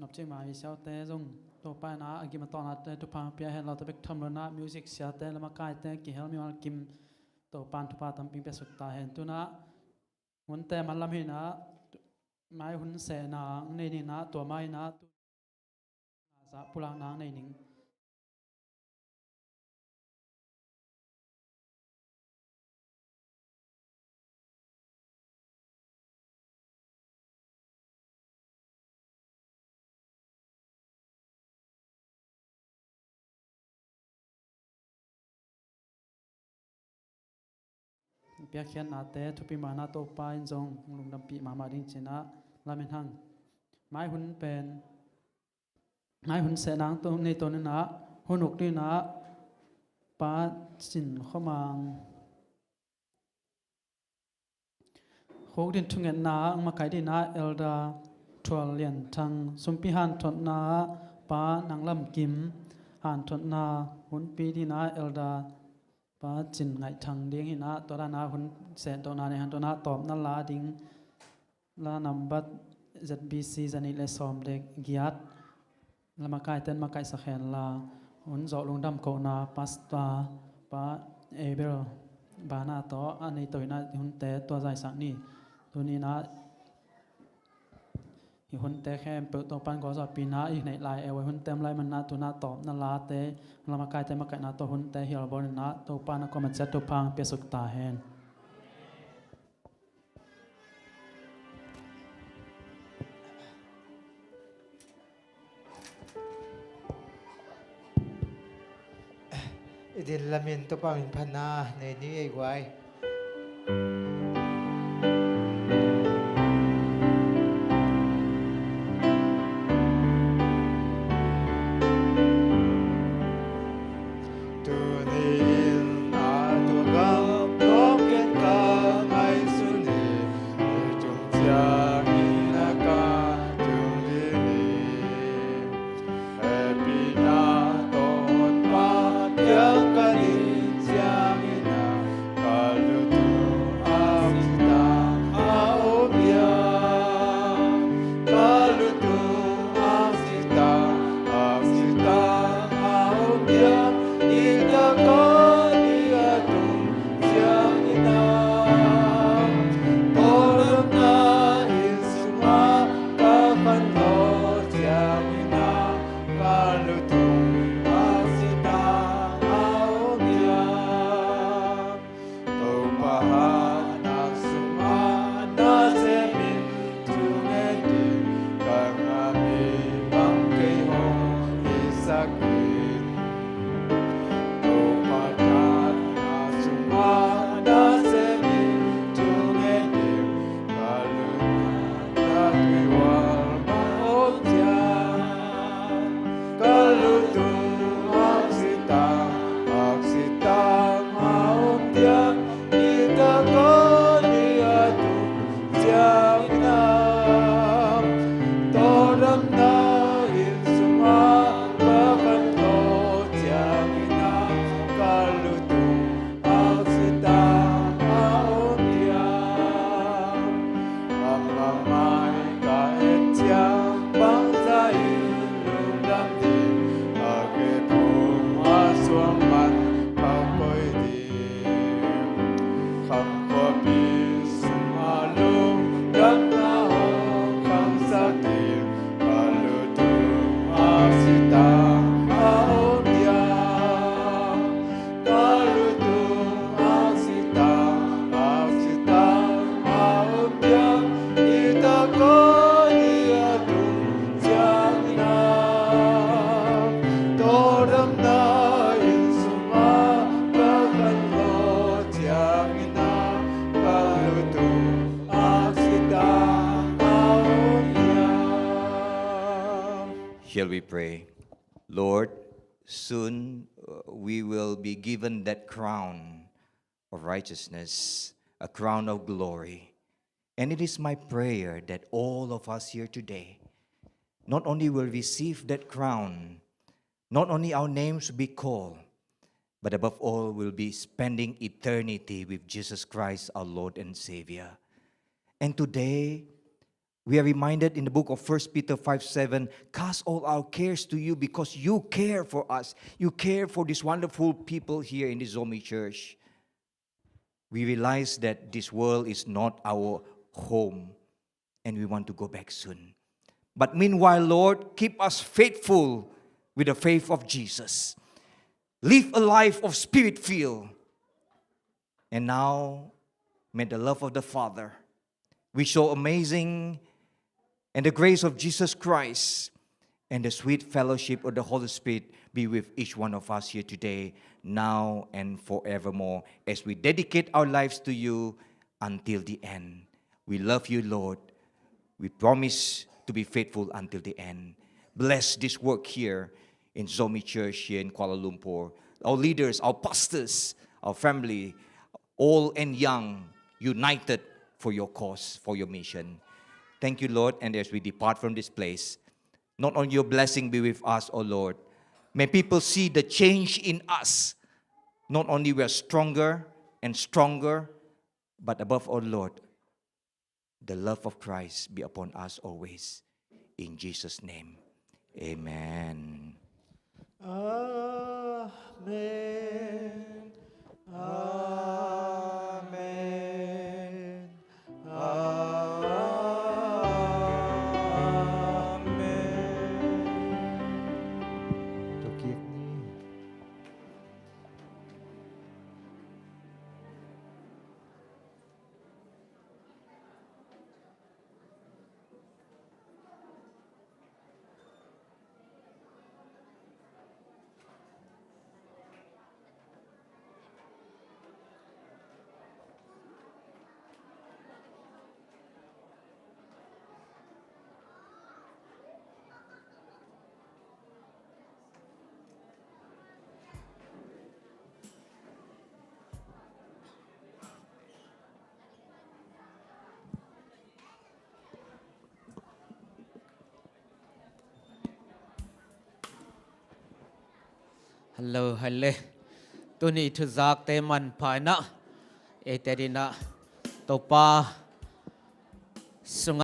นับใจมาวิเศษแต่จงตัวไปนะอากิมาตอนนั้นแต่ทุกพังเปียเห็นเราจะไปทำแล้วนะมิวสิกเสียแต่ละมากายแต่กี่เฮลมีวันกิมตัวปานทุกปาทำปิงเปสุดตาเห็นตัวนะวันแต่มันลำเห็นนะไม้หุ่นเสนางในนี่นะตัวไม้นะตัวสะพุลางนางในนิ่ง เปียเขียนนาเตทุปีมานาโตปายจงลุงดำปีมามาดิ้งเจนะลาเมนหังไม้หุ่นเป็นไม้หุ่นเสนางตัวในตัวนั้นนะหุ่นหกด้วยนะปาสินเข้ามาโคกดินทุงเงินนามาไกดินะเอลดาทวลเลียนทางสมพิหันทนนาปานางลำกิมหันทนนาหุ่นปีดีนะเอลดาป้าจินไงทางเดียงหินะตัวนาหุ่นเสนตัวนาในหันตัวนาตอบนั่นลาดิ้งลานำบัด ZBC จันิเลสอมเด็กกิยัดละมาไกเต้นมาไกสักแห่งลาหุ่นเจาะลงดำโกนาปัสตาป้าเอเบลบานาต่ออันนี้ตัวนาหุ่นเตะตัวใจสักนี่ตัวนี้นะหุ่นเตะแค่เปิดตัวปันก็จะปีนาอีกในลายเอวหุ่นเต็มลายมันนาตัวนาตอบนั่นลาเตะละมาไกเต้นมาไกนาตัวหุ่นเตะเหี่ยวบอลนาตัวปันก็มันจะตัวพังเปียสุกตาแหน Idin lamin to pa min pana ne ni ai gwai. Tu ni in a tu gam no ken ka ngai sun ni chung chia in a ka chung di ni. Happy na ton pa yang ka ni siang ina kal mai ka etiang bang zai lung dam di a ke pum a suang man ka koi di kham kwa pi sum a lung dam na ho kham sa ki ka lu tu a sita a om dia ka lu tu a sita a om dia ita ko dia tung siang na toram na in suma ka kan lo siang na ka lu tu a sita a om dia. Shall we pray? Lord, soon we will be given that crown of righteousness, a crown of glory. And it is my prayer that all of us here today not only will receive that crown, not only our names will be called, but above all will be spending eternity with Jesus Christ, our Lord and Savior. And today, we are reminded in the book of 1 Peter 5:7, cast all our cares to you because you care for us. You care for these wonderful people here in the Zomi Church. We realize that this world is not our home and we want to go back soon. But meanwhile, Lord, keep us faithful with the faith of Jesus. Live a life of spirit-filled. And now, may the love of the Father, which so amazing, and the grace of Jesus Christ, and the sweet fellowship of the Holy Spirit be with each one of us here today, now and forevermore, as we dedicate our lives to you until the end. We love you, Lord. We promise to be faithful until the end. Bless this work here in Zomi Church here in Kuala Lumpur. Our leaders, our pastors, our family, old and young, united for your cause, for your mission. Thank you, Lord. And as we depart from this place, not only your blessing be with us, O Lord, may people see the change in us. Not only we are stronger and stronger, but above all, Lord, the love of Christ be upon us always. In Jesus' name, amen. Amen. Amen. Amen. Hello, hello. Tuni thu zak te man phai na. E te dina topa sunga